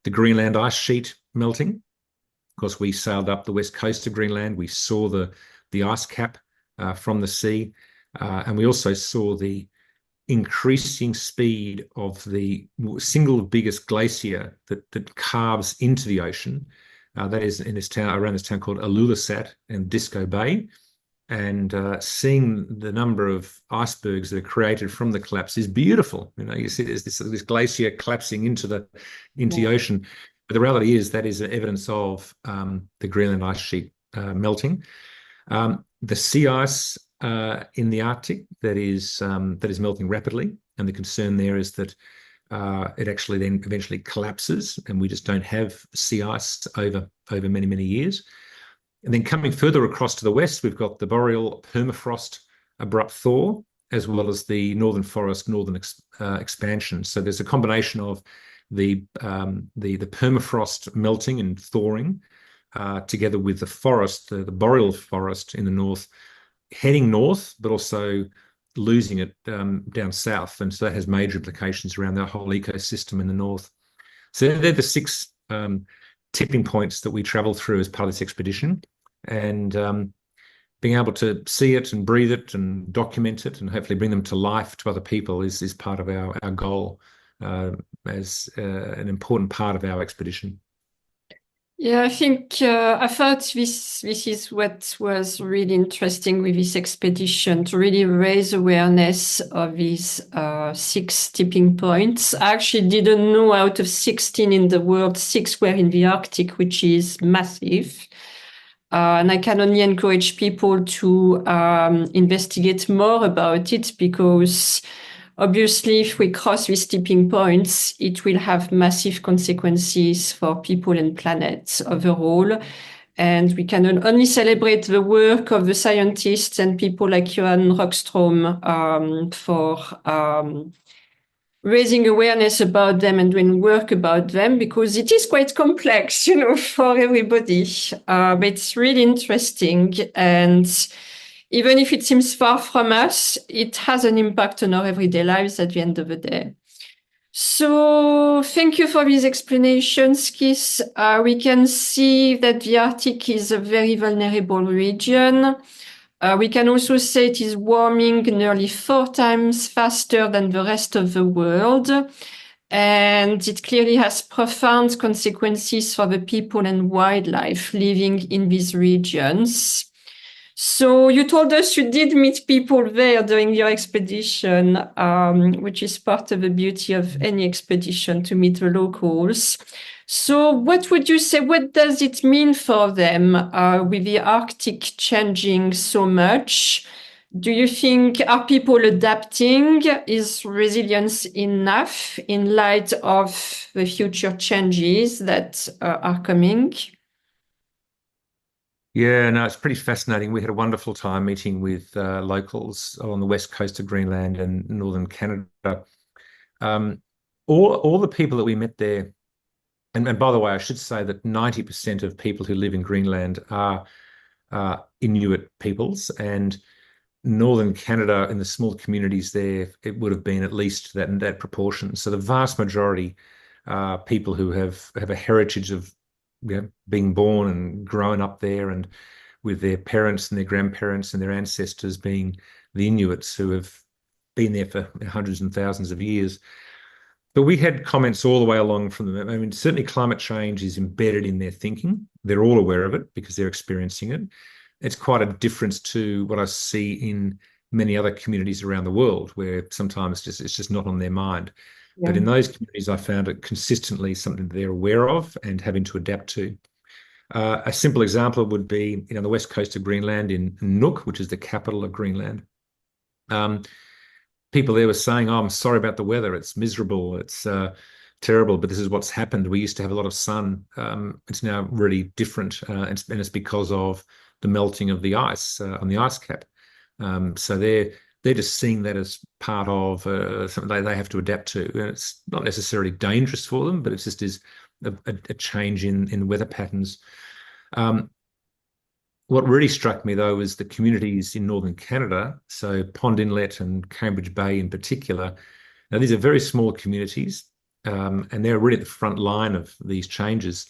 The Greenland ice sheet melting. Of course, we sailed up the west coast of Greenland. We saw the ice cap from the sea, and we also saw the increasing speed of the single biggest glacier that carves into the ocean. That is in around this town called Ilulissat in Disco Bay. And seeing the number of icebergs that are created from the collapse is beautiful. You see there's this glacier collapsing into the ocean. But the reality is that is evidence of the Greenland ice sheet melting. The sea ice in the Arctic that is melting rapidly, and the concern there is that it actually then eventually collapses, and we just don't have sea ice over many, many years. And then coming further across to the west, we've got the boreal permafrost abrupt thaw, as well as the northern forest northern expansion. So there's a combination of the permafrost melting and thawing, together with the forest, the boreal forest in the north, heading north, but also losing it down south, and so that has major implications around the whole ecosystem in the north. So they're the six tipping points that we travel through as part of this expedition, and being able to see it and breathe it and document it and hopefully bring them to life to other people is part of our goal as an important part of our expedition. Yeah, I think I thought this is what was really interesting with this expedition, to really raise awareness of these six tipping points. I actually didn't know out of 16 in the world, six were in the Arctic, which is massive. And I can only encourage people to investigate more about it, because obviously, if we cross these tipping points, it will have massive consequences for people and planet overall. And we can only celebrate the work of the scientists and people like Johan Rockström for raising awareness about them and doing work about them, because it is quite complex, for everybody. But it's really interesting. And even if it seems far from us, it has an impact on our everyday lives at the end of the day. So thank you for these explanations, Keith. We can see that the Arctic is a very vulnerable region. We can also say it is warming nearly 4 times faster than the rest of the world. And it clearly has profound consequences for the people and wildlife living in these regions. So you told us you did meet people there during your expedition, which is part of the beauty of any expedition, to meet the locals. So what would you say, what does it mean for them with the Arctic changing so much? Do you think, are people adapting? Is resilience enough in light of the future changes that are coming? Yeah, no, it's pretty fascinating. We had a wonderful time meeting with locals on the west coast of Greenland and northern Canada. Um, all the people that we met there, and by the way, I should say that 90% of people who live in Greenland are Inuit peoples, and northern Canada, in the small communities there, it would have been at least that proportion. So the vast majority are people who have a heritage of being born and growing up there, and with their parents and their grandparents and their ancestors being the Inuits who have been there for hundreds and thousands of years. But we had comments all the way along from them. I mean, certainly climate change is embedded in their thinking. They're all aware of it because they're experiencing it. It's quite a difference to what I see in many other communities around the world, where sometimes it's just not on their mind. Yeah. But in those communities, I found it consistently something that they're aware of and having to adapt to. A simple example would be, on the west coast of Greenland in Nuuk, which is the capital of Greenland. People there were saying, "Oh, I'm sorry about the weather. It's miserable. It's terrible, but this is what's happened. We used to have a lot of sun. It's now really different, and it's because of the melting of the ice on the ice cap." So they're just seeing that as part of something they have to adapt to. And it's not necessarily dangerous for them, but it just is a change in weather patterns. What really struck me, though, was the communities in northern Canada, so Pond Inlet and Cambridge Bay in particular. Now, these are very small communities, and they're really at the front line of these changes.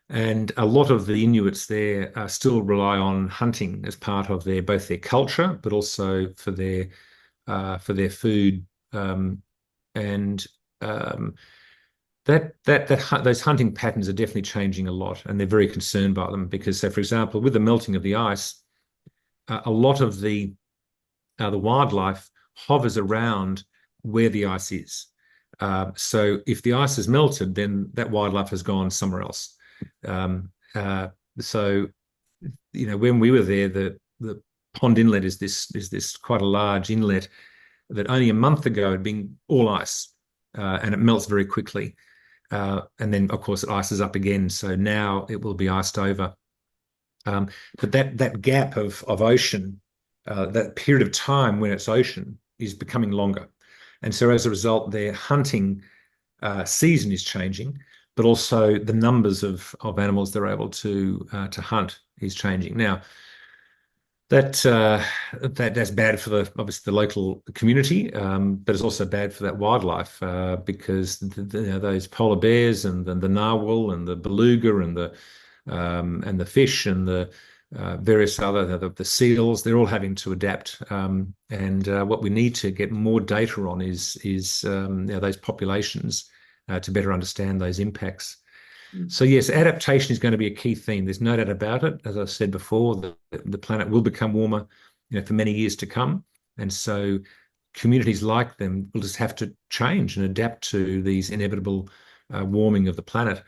And a lot of the Inuits there still rely on hunting as part of both their culture, but also for their food. And those hunting patterns are definitely changing a lot, and they're very concerned by them because, so for example, with the melting of the ice, a lot of the wildlife hovers around where the ice is. So if the ice has melted, then that wildlife has gone somewhere else. So when we were there, the Pond Inlet is this quite a large inlet that only a month ago had been all ice, and it melts very quickly. And then, of course, it ices up again. So now it will be iced over. But that gap of ocean, that period of time when it's ocean, is becoming longer. And so as a result, their hunting season is changing, but also the numbers of animals they're able to hunt is changing. Now, That's bad for the obviously the local community, but it's also bad for that wildlife because those polar bears and the narwhal and the beluga and the fish and the various other the seals, they're all having to adapt. And what we need to get more data on is those populations to better understand those impacts. So yes, adaptation is going to be a key theme. There's no doubt about it. As I said before, the planet will become warmer, for many years to come, and so communities like them will just have to change and adapt to these inevitable warming of the planet.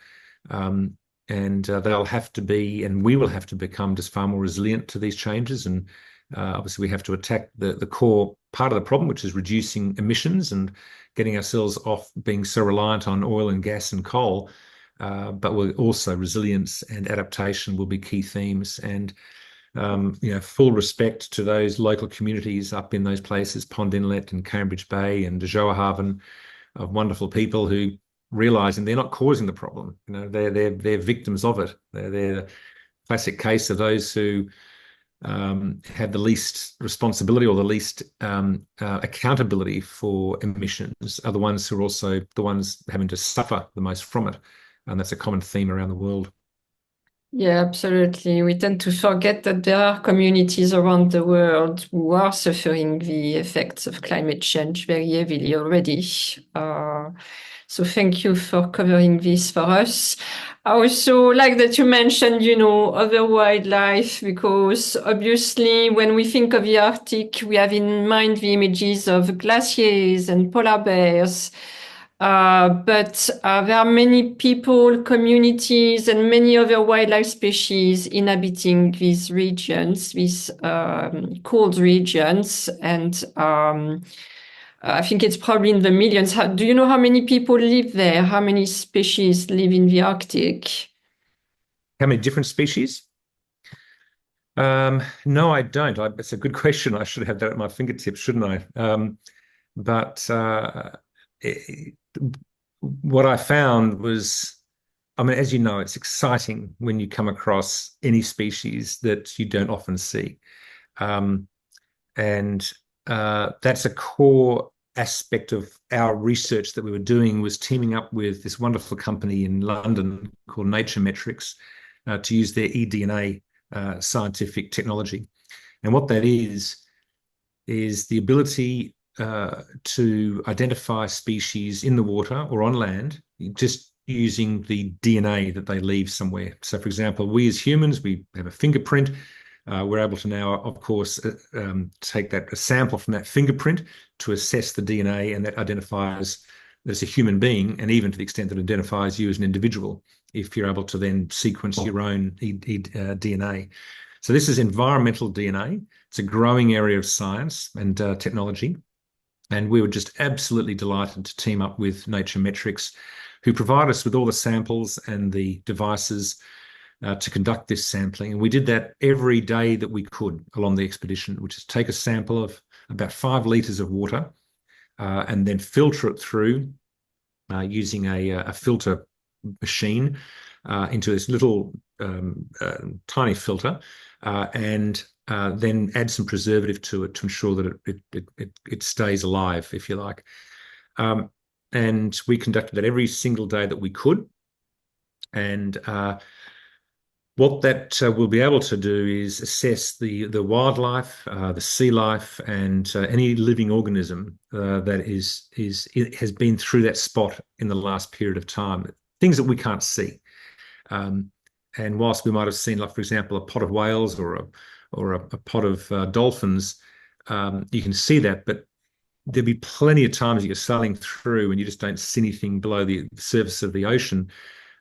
And they'll have to be, and we will have to become just far more resilient to these changes. And obviously, we have to attack the core part of the problem, which is reducing emissions and getting ourselves off being so reliant on oil and gas and coal. But we're also resilience and adaptation will be key themes. And full respect to those local communities up in those places, Pond Inlet and Cambridge Bay and De Johaven, of wonderful people who realizing they're not causing the problem. They're victims of it. They're the classic case of those who have the least responsibility or the least accountability for emissions are the ones who are also the ones having to suffer the most from it. And that's a common theme around the world. Yeah, absolutely. We tend to forget that there are communities around the world who are suffering the effects of climate change very heavily already. So thank you for covering this for us. I also like that you mentioned, other wildlife, because obviously when we think of the Arctic, we have in mind the images of glaciers and polar bears. But there are many people, communities, and many other wildlife species inhabiting these regions, these cold regions. And I think it's probably in the millions. Do you know how many people live there? How many species live in the Arctic? How many different species? No, I don't. It's a good question. I should have that at my fingertips, shouldn't I? But it, what I found was, I mean, as you know, it's exciting when you come across any species that you don't often see. Um, and That's a core aspect of our research that we were doing was teaming up with this wonderful company in London called Nature Metrics to use their eDNA scientific technology. And what that is the ability to identify species in the water or on land just using the DNA that they leave somewhere. So, for example, we as humans, we have a fingerprint. We're able to now, of course, take a sample from that fingerprint to assess the DNA, and that identifies that it's a human being, and even to the extent that it identifies you as an individual, if you're able to then sequence your own DNA. So this is environmental DNA. It's a growing area of science and technology. And we were just absolutely delighted to team up with Nature Metrics, who provide us with all the samples and the devices to conduct this sampling. And we did that every day that we could along the expedition, which is take a sample of about 5 liters of water and then filter it through using a filter machine into this little tiny filter and then add some preservative to it to ensure that it stays alive, if you like. And we conducted that every single day that we could. And what that we'll be able to do is assess the wildlife, the sea life, and any living organism that has been through that spot in the last period of time. Things that we can't see. And whilst we might have seen, like for example, a pod of whales or a pod of dolphins, you can see that, but there'll be plenty of times that you're sailing through and you just don't see anything below the surface of the ocean.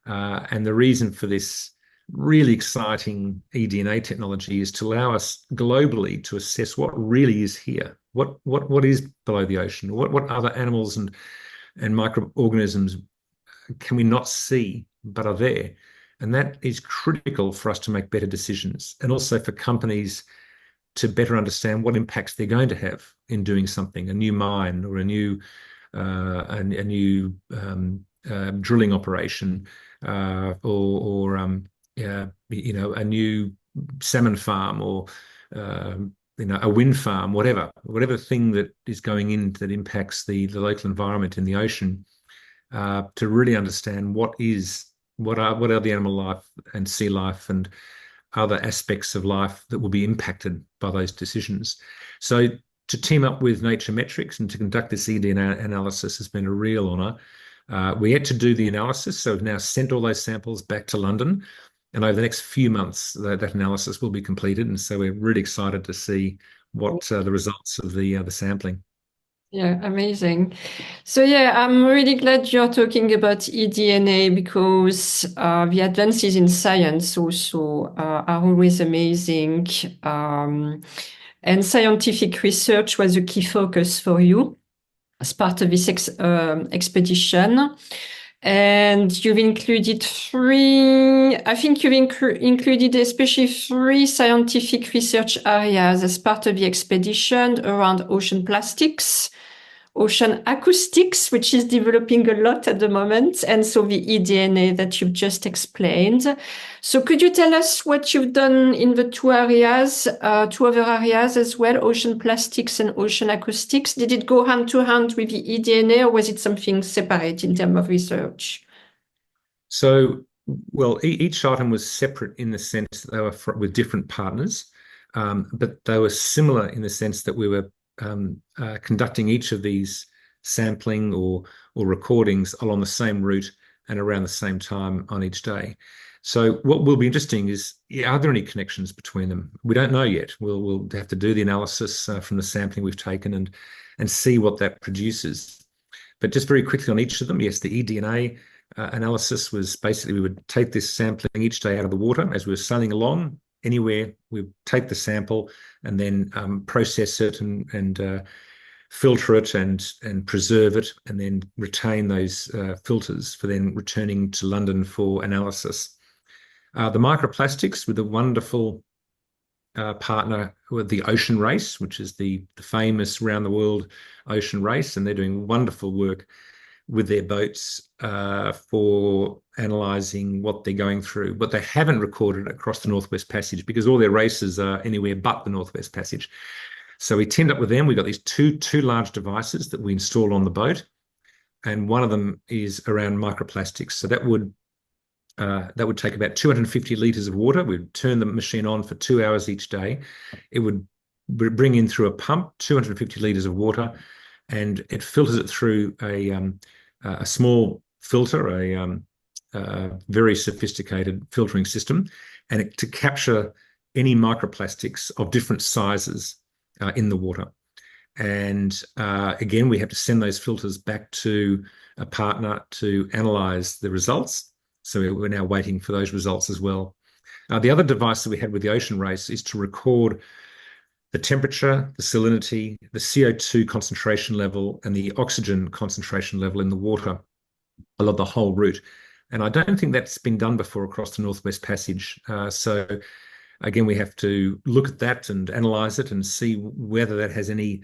And the reason for this really exciting eDNA technology is to allow us globally to assess what really is here, what is below the ocean, what other animals and microorganisms can we not see but are there. And that is critical for us to make better decisions, and also for companies to better understand what impacts they're going to have in doing something, a new mine or a new drilling operation, or a new salmon farm, or a wind farm, whatever thing that is going in that impacts the local environment in the ocean, to really understand what are the animal life and sea life and other aspects of life that will be impacted by those decisions. So to team up with Nature Metrics and to conduct this EDNA analysis has been a real honour. We had to do the analysis, so we've now sent all those samples back to London, and over the next few months, that analysis will be completed. And so we're really excited to see what the results of the sampling. Yeah, amazing. So yeah, I'm really glad you're talking about eDNA because the advances in science also are always amazing. And scientific research was a key focus for you as part of this expedition. And you've included I think you've included especially three scientific research areas as part of the expedition around ocean plastics, ocean acoustics, which is developing a lot at the moment, and so the eDNA that you've just explained. So could you tell us what you've done in the two other areas as well, ocean plastics and ocean acoustics? Did it go hand to hand with the eDNA, or was it something separate in terms of research? So, well, each item was separate in the sense that they were with different partners, but they were similar in the sense that we were conducting each of these sampling or recordings along the same route and around the same time on each day. So what will be interesting is, are there any connections between them? We don't know yet. We'll have to do the analysis from the sampling we've taken and see what that produces. But just very quickly on each of them, yes, the eDNA analysis was basically we would take this sampling each day out of the water as we were sailing along. Anywhere we take the sample and then process it and filter it and preserve it and then retain those filters for then returning to London for analysis. The microplastics with a wonderful partner with the Ocean Race, which is the famous round the world ocean race, and they're doing wonderful work with their boats for analysing what they're going through. But they haven't recorded across the Northwest Passage because all their races are anywhere but the Northwest Passage. So we teamed up with them. We've got these two large devices that we install on the boat, and one of them is around microplastics. So that would take about 250 litres of water. We'd turn the machine on for 2 hours each day. It would bring in through a pump 250 litres of water, and it filters it through a small filter, a very sophisticated filtering system, and to capture any microplastics of different sizes in the water. And again, we have to send those filters back to a partner to analyze the results. So we're now waiting for those results as well. The other device that we had with the Ocean Race is to record the temperature, the salinity, the CO2 concentration level, and the oxygen concentration level in the water along the whole route. And I don't think that's been done before across the Northwest Passage. So again, we have to look at that and analyze it and see whether that has any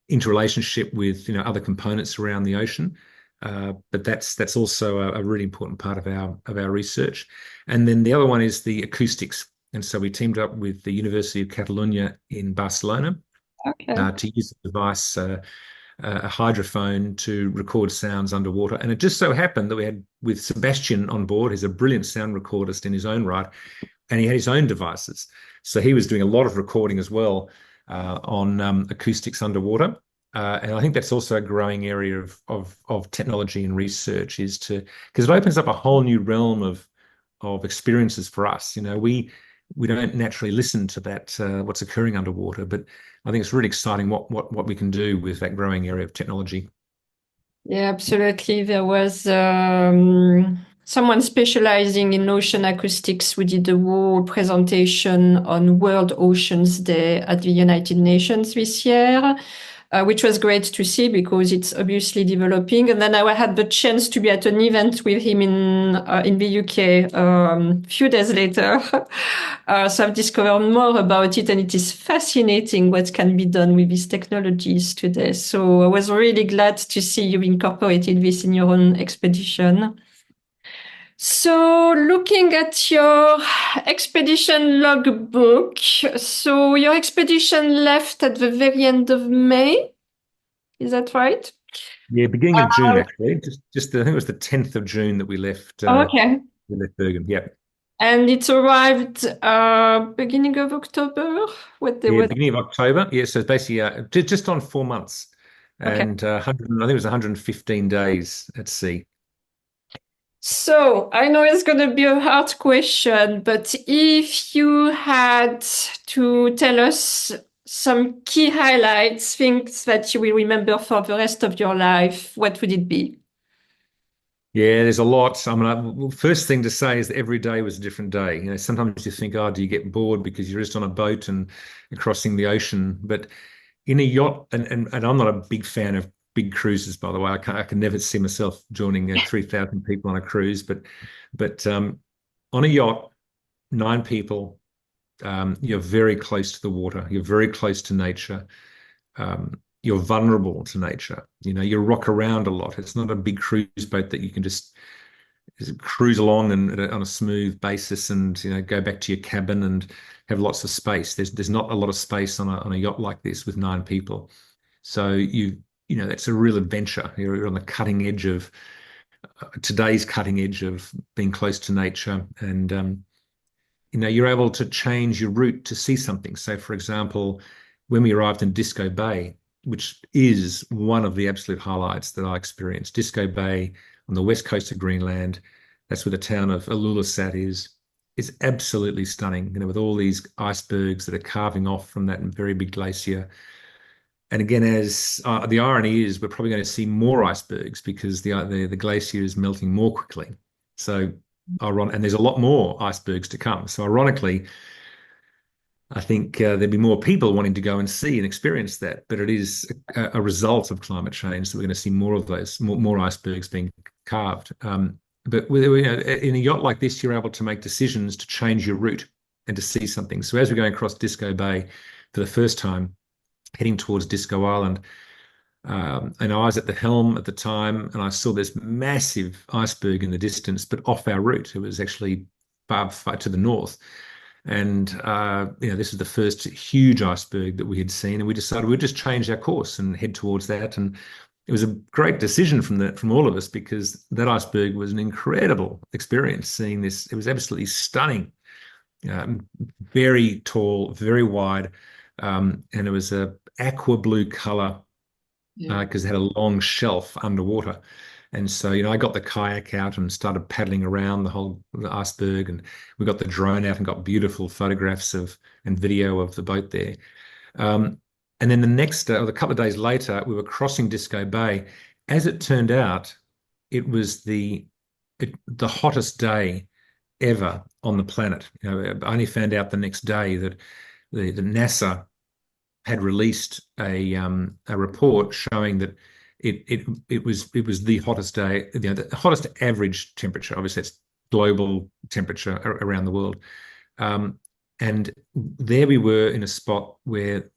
interrelationship with other components around the ocean. But that's also a really important part of our research. And then the other one is the acoustics. And so we teamed up with the University of Catalonia in Barcelona to use the device, a hydrophone, to record sounds underwater. And it just so happened that we had with Sebastian on board, who's a brilliant sound recordist in his own right, and he had his own devices. So he was doing a lot of recording as well on acoustics underwater. And I think that's also a growing area of technology and research, because it opens up a whole new realm of experiences for us. We don't naturally listen to that what's occurring underwater, but I think it's really exciting what we can do with that growing area of technology. Yeah, absolutely. There was someone specializing in ocean acoustics who did a whole presentation on World Oceans Day at the United Nations this year, which was great to see because it's obviously developing. And then I had the chance to be at an event with him in the UK a few days later. So I've discovered more about it, and it is fascinating what can be done with these technologies today. So I was really glad to see you incorporated this in your own expedition. So looking at your expedition logbook, so your expedition left at the very end of May, is that right? Yeah, beginning of June actually. Just I think it was the 10th of June that Okay. we left Bergen. Yeah. And it arrived beginning of October? What they Yeah, were. beginning of October. Yeah, so it's basically just on 4 months Okay. and 100, I think it was 115 days at sea. So I know it's going to be a hard question, but if you had to tell us some key highlights, things that you will remember for the rest of your life, what would it be? Yeah, there's a lot. I mean, first thing to say is that every day was a different day. You know, sometimes you think, oh, do you get bored because you're just on a boat and you're crossing the ocean? But in a yacht, and I'm not a big fan of big cruises, by the way. I can never see myself joining 3,000 people on a cruise. But on a yacht, 9 people, you're very close to the water. You're very close to nature. You're vulnerable to nature. You know, you rock around a lot. It's not a big cruise boat that you can just cruise along and on a smooth basis and go back to your cabin and have lots of space. There's not a lot of space on a yacht like this with 9 people. So that's a real adventure. You're on the cutting edge of today's cutting edge of being close to nature, and you're able to change your route to see something. So, for example, when we arrived in Disco Bay, which is one of the absolute highlights that I experienced, Disco Bay on the west coast of Greenland, that's where the town of Ilulissat is absolutely stunning, with all these icebergs that are carving off from that very big glacier. And again, as the irony is, we're probably going to see more icebergs because the glacier is melting more quickly. So, and there's a lot more icebergs to come. So, ironically, I think there'd be more people wanting to go and see and experience that. But it is a result of climate change that we're going to see more of those, more icebergs being carved. But in a yacht like this, you're able to make decisions to change your route and to see something. So, as we're going across Disco Bay for the first time, heading towards Disco Island. And I was at the helm at the time, and I saw this massive iceberg in the distance, but off our route. It was actually far, far to the north. And this was the first huge iceberg that we had seen, and we decided we'd just change our course and head towards that. And it was a great decision from all of us because that iceberg was an incredible experience. Seeing this, it was absolutely stunning. Very tall, very wide, and it was a aqua blue color Yeah. because it had a long shelf underwater. And so, I got the kayak out and started paddling around the iceberg, and we got the drone out and got beautiful photographs and video of the boat there. And then the next day, or a couple of days later, we were crossing Disco Bay. As it turned out, it was the hottest day ever on the planet. I only found out the next day that the NASA had released a report showing that it was the hottest day, the hottest average temperature. Obviously, it's global temperature around the world. And there we were in a spot where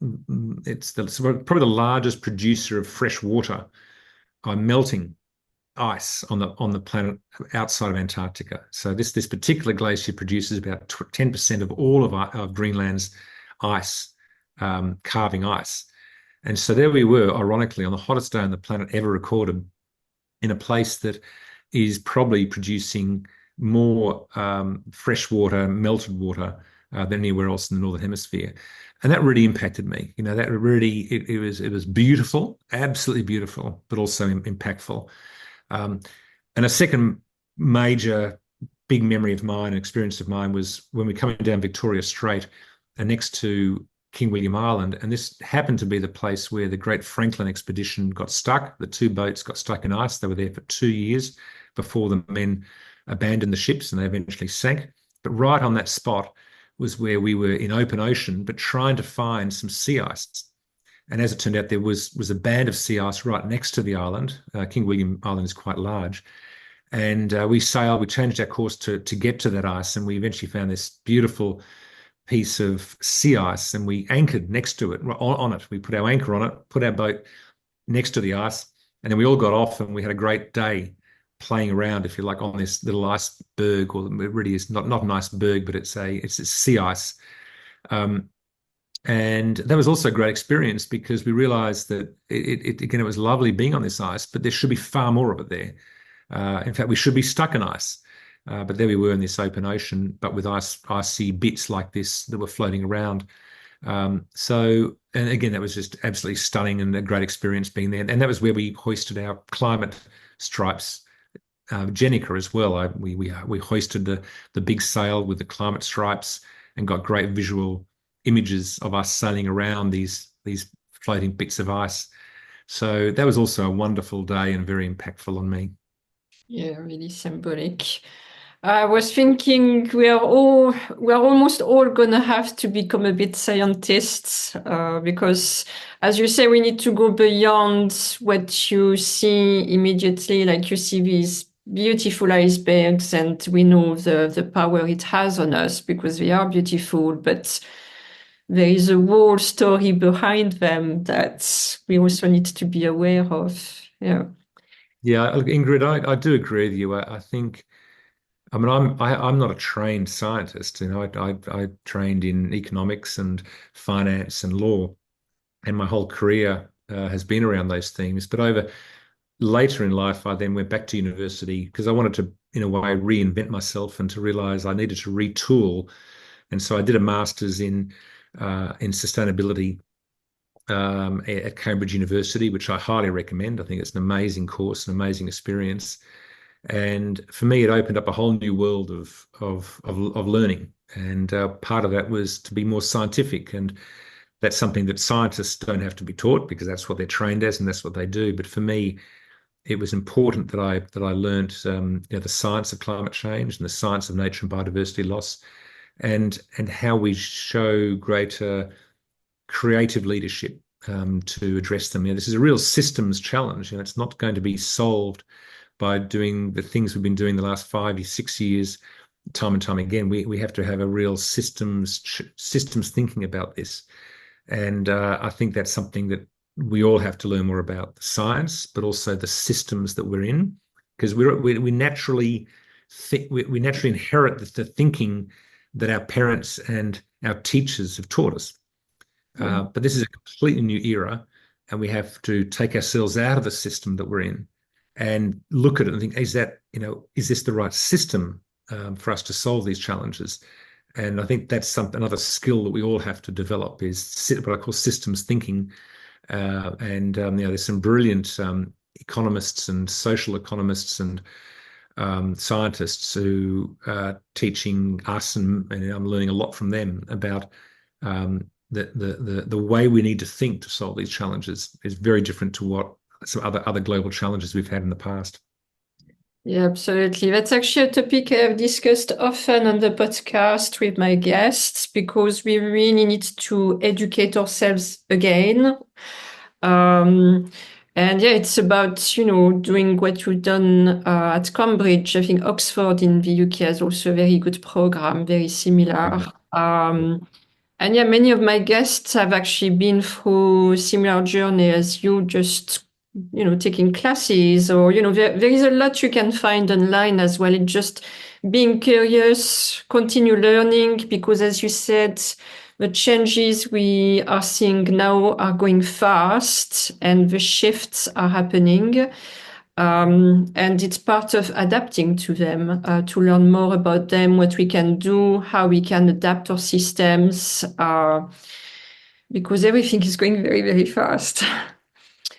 it's probably the largest producer of fresh water melting ice on the planet outside of Antarctica. So this particular glacier produces about 10% of all of Greenland's ice, carving ice. And so there we were, ironically, on the hottest day on the planet ever recorded, in a place that is probably producing more fresh water, melted water than anywhere else in the Northern Hemisphere. And that really impacted me. That really, it was beautiful, absolutely beautiful, but also impactful. And a second major big memory of mine, experience of mine, was when we were coming down Victoria Strait and next to King William Island. And this happened to be the place where the Great Franklin expedition got stuck. The 2 boats got stuck in ice. They were there for 2 years before the men abandoned the ships and they eventually sank. But right on that spot was where we were in open ocean, but trying to find some sea ice. And as it turned out, there was a band of sea ice right next to the island. King William Island is quite large. And we changed our course to get to that ice. And we eventually found this beautiful piece of sea ice and we anchored next to it, on it. We put our anchor on it, put our boat next to the ice. And then we all got off and we had a great day playing around, if you like, on this little iceberg, or it really is not an iceberg, but it's sea ice. Um, and that was also a great experience because we realized that again, it was lovely being on this ice, but there should be far more of it there. In fact, we should be stuck in ice. But there we were in this open ocean, but with icy bits like this that were floating around. And again, that was just absolutely stunning and a great experience being there. And that was where we hoisted our climate stripes, Jenica as well. We hoisted the big sail with the climate stripes and got great visual images of us sailing around these floating bits of ice. So that was also a wonderful day and very impactful on me. Yeah, really symbolic. I was thinking we're almost all gonna have to become a bit scientists, because as you say, we need to go beyond what you see immediately. Like you see these beautiful icebergs and we know the power it has on us because they are beautiful, but there is a whole story behind them that we also need to be aware of. Yeah. Yeah, Ingrid, I do agree with you. I think, I mean, I'm not a trained scientist. You know, I trained in economics and finance and law, and my whole career has been around those themes. But over later in life, I then went back to university because I wanted to, in a way, reinvent myself and to realize I needed to retool. And so I did a master's in sustainability at Cambridge University, which I highly recommend. I think it's an amazing course, an amazing experience. And for me, it opened up a whole new world of learning. And part of that was to be more scientific. And that's something that scientists don't have to be taught because that's what they're trained as and that's what they do. But for me, it was important that I learned the science of climate change and the science of nature and biodiversity loss, and how we show greater creative leadership to address them. You know, this is a real systems challenge. You know, it's not going to be solved by doing the things we've been doing the last 5 6 years, time and time again. We have to have a real systems thinking about this, and I think that's something that we all have to learn more about the science, but also the systems that we're in, because we naturally we naturally inherit the thinking that our parents and our teachers have taught us. But this is a completely new era, and we have to take ourselves out of the system that we're in and look at it and think, is this the right system for us to solve these challenges? And I think that's another skill that we all have to develop is what I call systems thinking. There's some brilliant economists and social economists and scientists who are teaching us, and I'm learning a lot from them about the way we need to think to solve these challenges is very different to what some other global challenges we've had in the past. Yeah, absolutely. That's actually a topic I've discussed often on the podcast with my guests because we really need to educate ourselves again. And yeah, it's about, doing what you've done at Cambridge. I think Oxford in the UK has also a very good program, very similar. And yeah, many of my guests have actually been through similar journey as you, just, taking classes or, there is a lot you can find online as well. It's just being curious, continue learning, because as you said, the changes we are seeing now are going fast and the shifts are happening. And it's part of adapting to them, to learn more about them, what we can do, how we can adapt our systems, because everything is going very, very fast.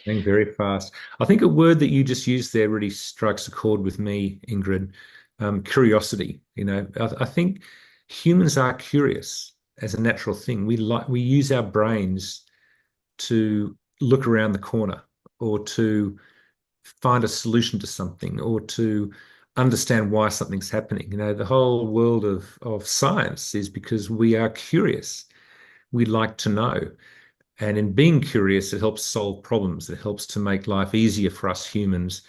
Going very fast. I think a word that you just used there really strikes a chord with me, Ingrid. Curiosity. You know, I think humans are curious as a natural thing. We use our brains to look around the corner or to find a solution to something or to understand why something's happening. You know, the whole world of science is because we are curious. We like to know. And in being curious, it helps solve problems. It helps to make life easier for us humans.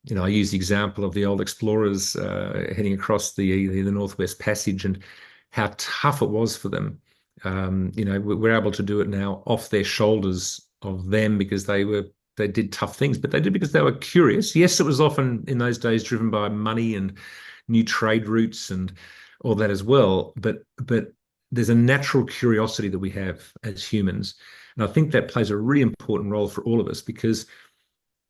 You know, I use the example of the old explorers heading across the Northwest Passage and how tough it was for them. We're able to do it now off their shoulders of them because they were they did tough things, but they did because they were curious. Yes, it was often in those days driven by money and new trade routes and all that as well. But there's a natural curiosity that we have as humans. And I think that plays a really important role for all of us because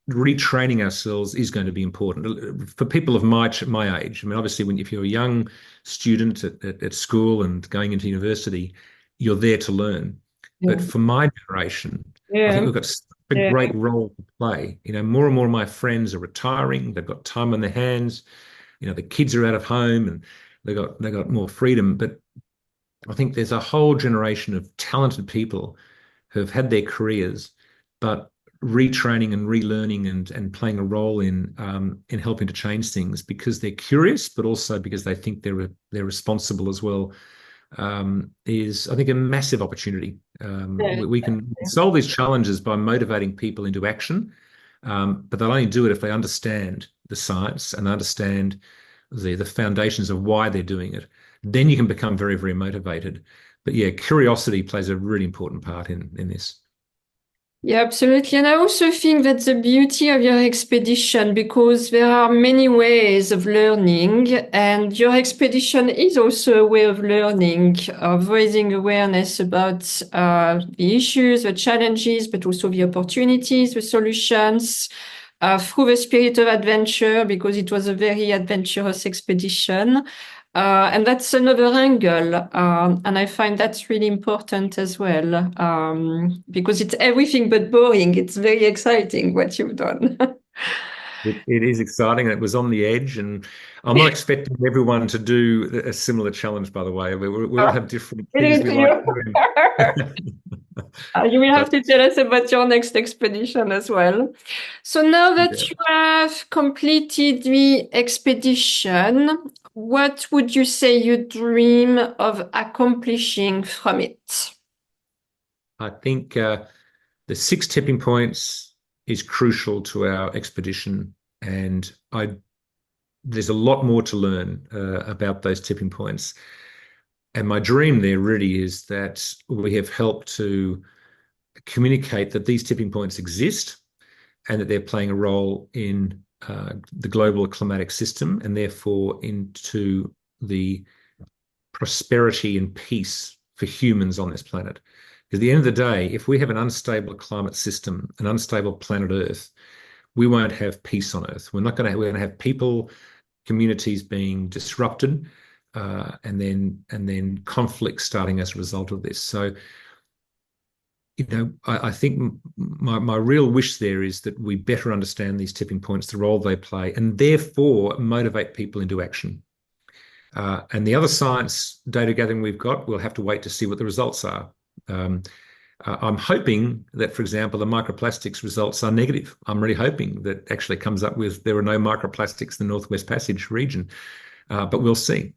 retraining ourselves is going to be important for people of my age. I mean, obviously, if you're a young student at school and going into university, you're there to learn. But Yeah. for my generation, I think Yeah. we've got such a Yeah. great role to play. More and more of my friends are retiring. They've got time on their hands. The kids are out of home and they got more freedom. But I think there's a whole generation of talented people who have had their careers, but retraining and relearning and playing a role in helping to change things because they're curious, but also because they think they're responsible as well. Is I think a massive opportunity. Yeah. We can solve these challenges by motivating people into action, but they'll only do it if they understand the science and understand the foundations of why they're doing it. Then you can become very, very motivated. But yeah, curiosity plays a really important part in this. Yeah, absolutely. And I also think that's the beauty of your expedition because there are many ways of learning, and your expedition is also a way of learning, of raising awareness about the issues, the challenges, but also the opportunities, the solutions, through the spirit of adventure, because it was a very adventurous expedition. And that's another angle. And I find that's really important as well, because it's everything but boring. It's very exciting what you've done. It is exciting and it was on the edge. And I'm not expecting everyone to do a similar challenge, by the way. We all have different things It we is like you. doing. You will have But to tell us about your next expedition as well. So now that yeah, you have completed the expedition, what would you say you dream of accomplishing from it? I think the six tipping points is crucial to our expedition. And there's a lot more to learn about those tipping points. And my dream there really is that we have helped to communicate that these tipping points exist and that they're playing a role in the global climatic system and therefore into the prosperity and peace for humans on this planet. Because at the end of the day, if we have an unstable climate system, an unstable planet Earth, we won't have peace on Earth. We're going to have people, communities being disrupted, and then conflict starting as a result of this. So, I think my real wish there is that we better understand these tipping points, the role they play, and therefore motivate people into action. And the other science data gathering we've got, we'll have to wait to see what the results are. Um, I'm hoping that, for example, the microplastics results are negative. I'm really hoping that actually comes up with there are no microplastics in the Northwest Passage region, but we'll see.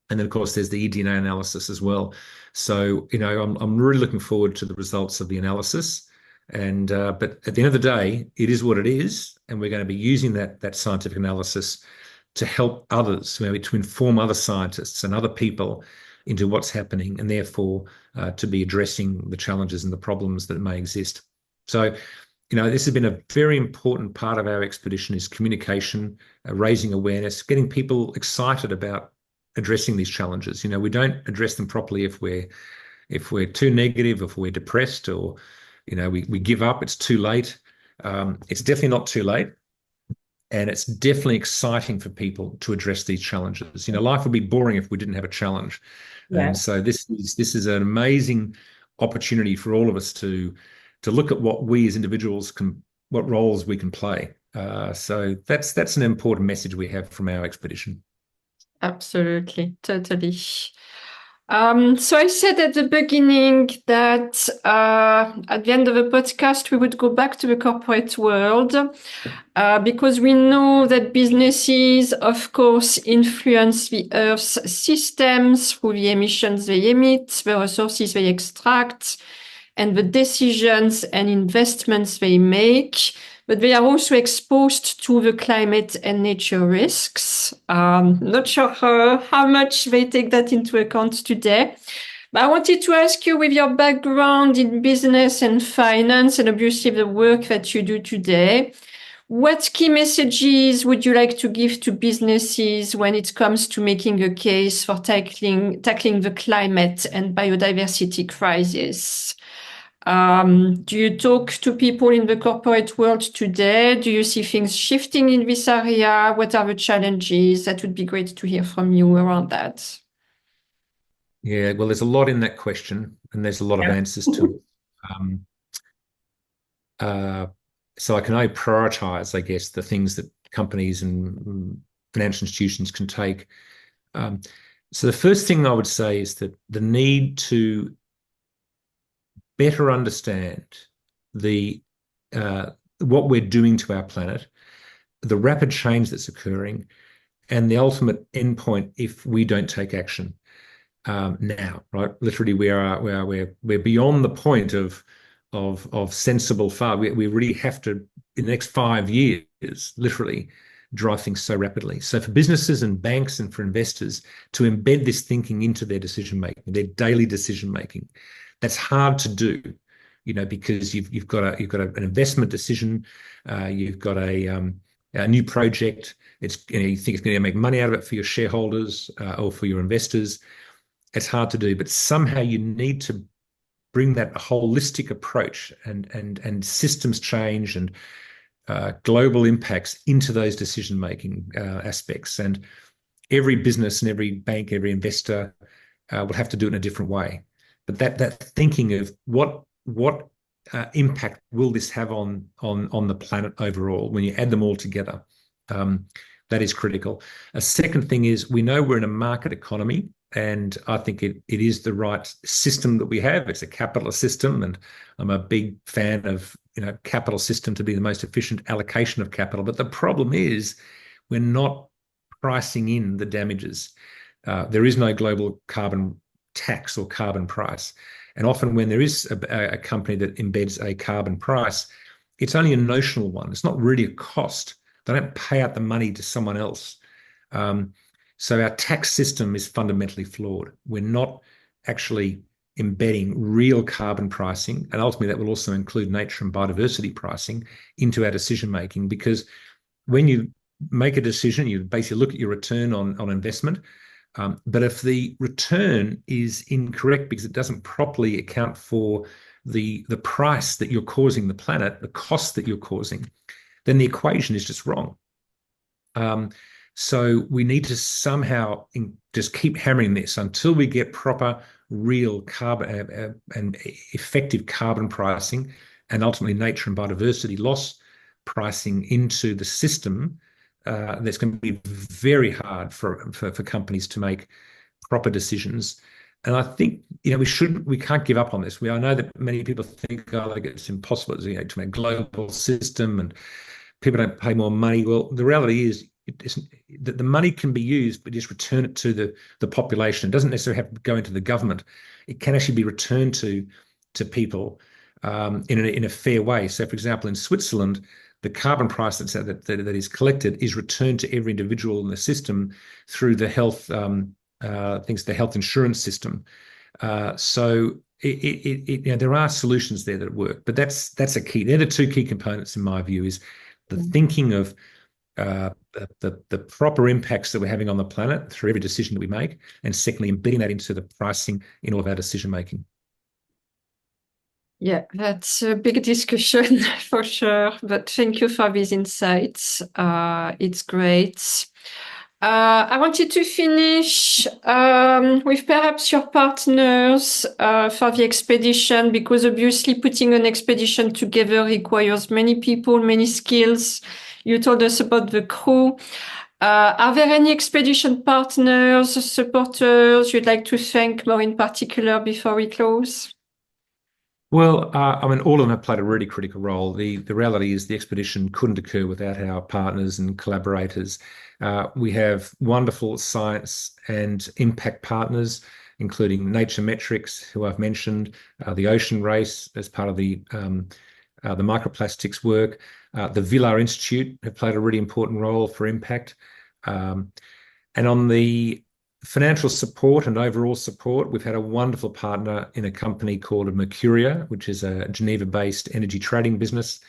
And then, of course, there's the eDNA analysis as well. So, I'm really looking forward to the results of the analysis. And but at the end of the day, it is what it is, and we're going to be using that scientific analysis to help others, maybe to inform other scientists and other people into what's happening, and therefore to be addressing the challenges and the problems that may exist. So, this has been a very important part of our expedition is communication, raising awareness, getting people excited about addressing these challenges. We don't address them properly if we're too negative, if we're depressed, or we give up. It's too late. It's definitely not too late. And it's definitely exciting for people to address these challenges. Life would be boring if we didn't have a challenge. Yeah. And so this is an amazing opportunity for all of us to look at what we as individuals what roles we can play. So that's an important message we have from our expedition. Absolutely, totally. So I said at the beginning that at the end of the podcast, we would go back to the corporate world because we know that businesses, of course, influence the Earth's systems through the emissions they emit, the resources they extract, and the decisions and investments they make. But they are also exposed to the climate and nature risks. Not sure how much they take that into account today. But I wanted to ask you, with your background in business and finance, and obviously the work that you do today, what key messages would you like to give to businesses when it comes to making a case for tackling the climate and biodiversity crisis? Do you talk to people in the corporate world today? Do you see things shifting in this area? What are the challenges? That would be great to hear from you around that. Yeah, well, there's a lot in that question, and there's a lot of answers to it. Um, uh, so I can only prioritize, I guess, the things that companies and financial institutions can take. Um, so the first thing I would say is that the need to better understand the what we're doing to our planet, the rapid change that's occurring, and the ultimate endpoint if we don't take action now. Right, literally, we're beyond the point of sensible far. We really have to, in the next 5 years, literally drive things so rapidly. So for businesses and banks and for investors to embed this thinking into their decision making, their daily decision making, that's hard to do, because you've got an investment decision, you've got a new project. It's you think it's going to make money out of it for your shareholders or for your investors. It's hard to do, but somehow you need to bring that holistic approach and systems change and global impacts into those decision-making aspects. And every business and every bank, every investor will have to do it in a different way. But that thinking of what impact will this have on the planet overall when you add them all together, that is critical. A second thing is we know we're in a market economy, and I think it is the right system that we have. It's a capitalist system, and I'm a big fan of capital system to be the most efficient allocation of capital. But the problem is we're not pricing in the damages. There is no global carbon tax or carbon price. And often when there is a company that embeds a carbon price, it's only a notional one. It's not really a cost. They don't pay out the money to someone else. So our tax system is fundamentally flawed. We're not actually embedding real carbon pricing, and ultimately that will also include nature and biodiversity pricing into our decision making, because when you make a decision, you basically look at your return on investment. But if the return is incorrect because it doesn't properly account for the price that you're causing the planet, the cost that you're causing, then the equation is just wrong. So we need to somehow just keep hammering this until we get proper, real carbon and effective carbon pricing, and ultimately nature and biodiversity loss pricing into the system. That's going to be very hard for companies to make proper decisions. And I think we can't give up on this. I know that many people think, oh, like it's impossible to make a global system and people don't pay more money. Well, the reality is that the money can be used, but just return it to the population. It doesn't necessarily have to go into the government. It can actually be returned to people in a fair way. So, for example, in Switzerland, the carbon price that is collected is returned to every individual in the system through the health the health insurance system. So there are solutions there that work, but that's a key. They're the two key components in my view: is the thinking of the proper impacts that we're having on the planet through every decision that we make, and secondly, embedding that into the pricing in all of our decision making. Yeah, that's a big discussion for sure, but thank you for these insights. It's great. I wanted to finish with perhaps your partners for the expedition, because obviously putting an expedition together requires many people, many skills. You told us about the crew. Are there any expedition partners, supporters you'd like to thank more in particular before we close? Well, I mean, all of them have played a really critical role. The reality is the expedition couldn't occur without our partners and collaborators. We have wonderful science and impact partners, including Nature Metrics, who I've mentioned, the Ocean Race as part of the microplastics work. The Villar Institute have played a really important role for impact. And on the financial support and overall support, we've had a wonderful partner in a company called Mercuria, which is a Geneva-based energy trading business.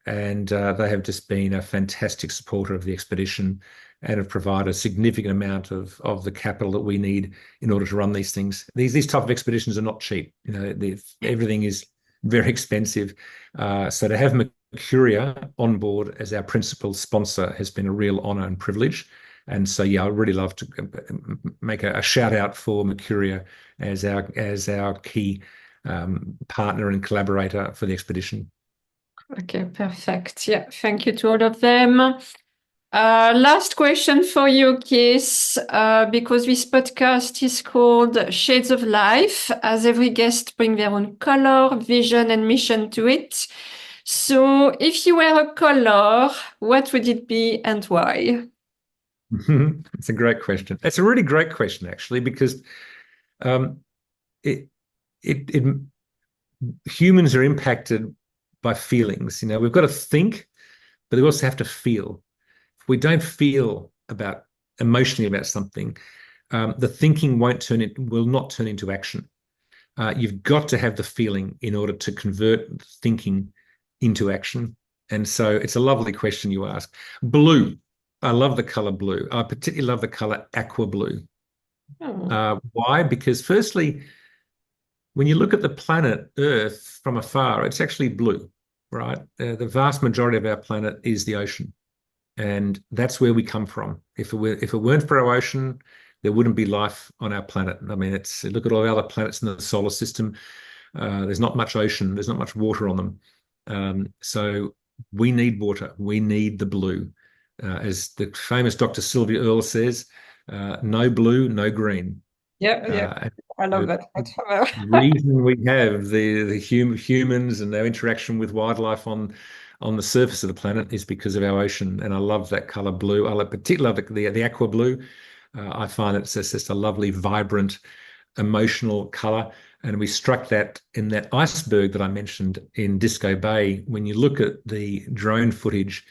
And they have just been a fantastic supporter of the expedition and have provided a significant amount of the capital that we need in order to run these things. These type of expeditions are not cheap. Everything is very expensive. So to have Mercuria on board as our principal sponsor has been a real honor and privilege. And so, yeah, I really love to make a shout out for Mercuria as our key partner and collaborator for the expedition. Okay, perfect. Yeah, thank you to all of them. Last question for you, Keith, because this podcast is called Shades of Life, as every guest bring their own color, vision, and mission to it. So if you were a color, what would it be and why? It's a great question. It's a really great question, actually, because um, it, it humans are impacted by feelings. We've got to think, but we also have to feel. If we don't feel emotionally about something, the thinking will not turn into action. You've got to have the feeling in order to convert thinking into action. And so it's a lovely question you ask. Blue. I love the color blue. I particularly love the color aqua blue. Why? Because firstly, when you look at the planet Earth from afar, it's actually blue, right? The vast majority of our planet is the ocean. And that's where we come from. If it weren't for our ocean, there wouldn't be life on our planet. I mean, look at all the other planets in the solar system. There's not much ocean. There's not much water on them. So we need water. We need the blue. As the famous Dr. Sylvia Earle says, no blue, no green. Yeah, I love that. The reason we have the humans and our interaction with wildlife on the surface of the planet is because of our ocean. And I love that color blue. I particularly love the aqua blue. I find it's just a lovely, vibrant, emotional color. And we struck that in that iceberg that I mentioned in Disco Bay. When you look at the drone footage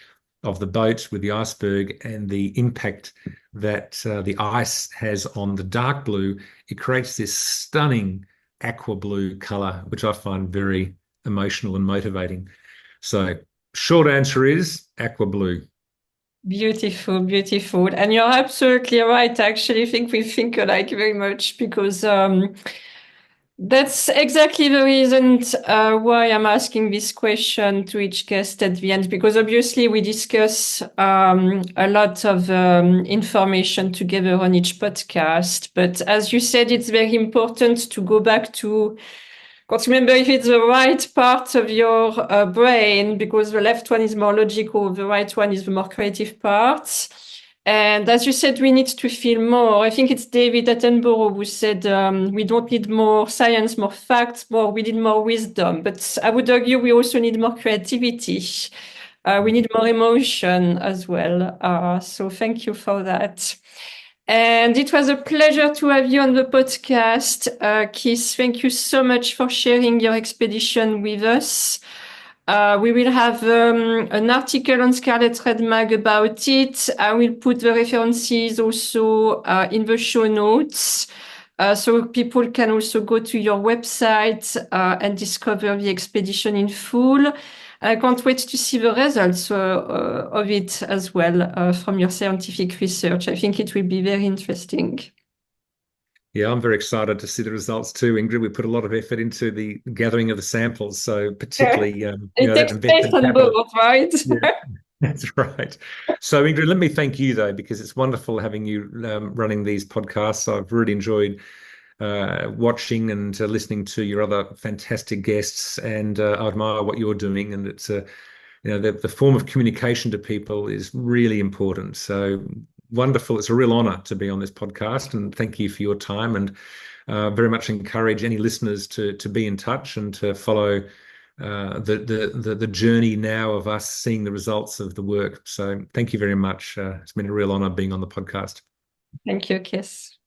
of the boats with the iceberg and the impact that the ice has on the dark blue, it creates this stunning aqua blue color, which I find very emotional and motivating. So short answer is aqua blue. Beautiful, beautiful. And you're absolutely right. I actually think we think alike very much because that's exactly the reason why I'm asking this question to each guest at the end, because obviously we discuss a lot of information together on each podcast. But as you said, it's very important to go back to can't remember if it's the right part of your brain, because the left one is more logical, the right one is the more creative part. And as you said, we need to feel more. I think it's David Attenborough who said, we don't need more science, more facts, we need more wisdom. But I would argue we also need more creativity. We need more emotion as well. So thank you for that. And it was a pleasure to have you on the podcast. Keith, thank you so much for sharing your expedition with us. We will have an article on Scarlet Red Mag about it. I will put the references also in the show notes. So people can also go to your website and discover the expedition in full. I can't wait to see the results of it as well from your scientific research. I think it will be very interesting. Yeah, I'm very excited to see the results too, Ingrid. We put a lot of effort into the gathering of the samples, so particularly, it takes that place investment on capital. both, right? Yeah, that's right. So, Ingrid, let me thank you though, because it's wonderful having you running these podcasts. I've really enjoyed watching and listening to your other fantastic guests, and I admire what you're doing. And it's the form of communication to people is really important. So wonderful! It's a real honor to be on this podcast, and thank you for your time. And very much encourage any listeners to be in touch and to follow the journey now of us seeing the results of the work. So thank you very much. It's been a real honor being on the podcast. Thank you, Kiss.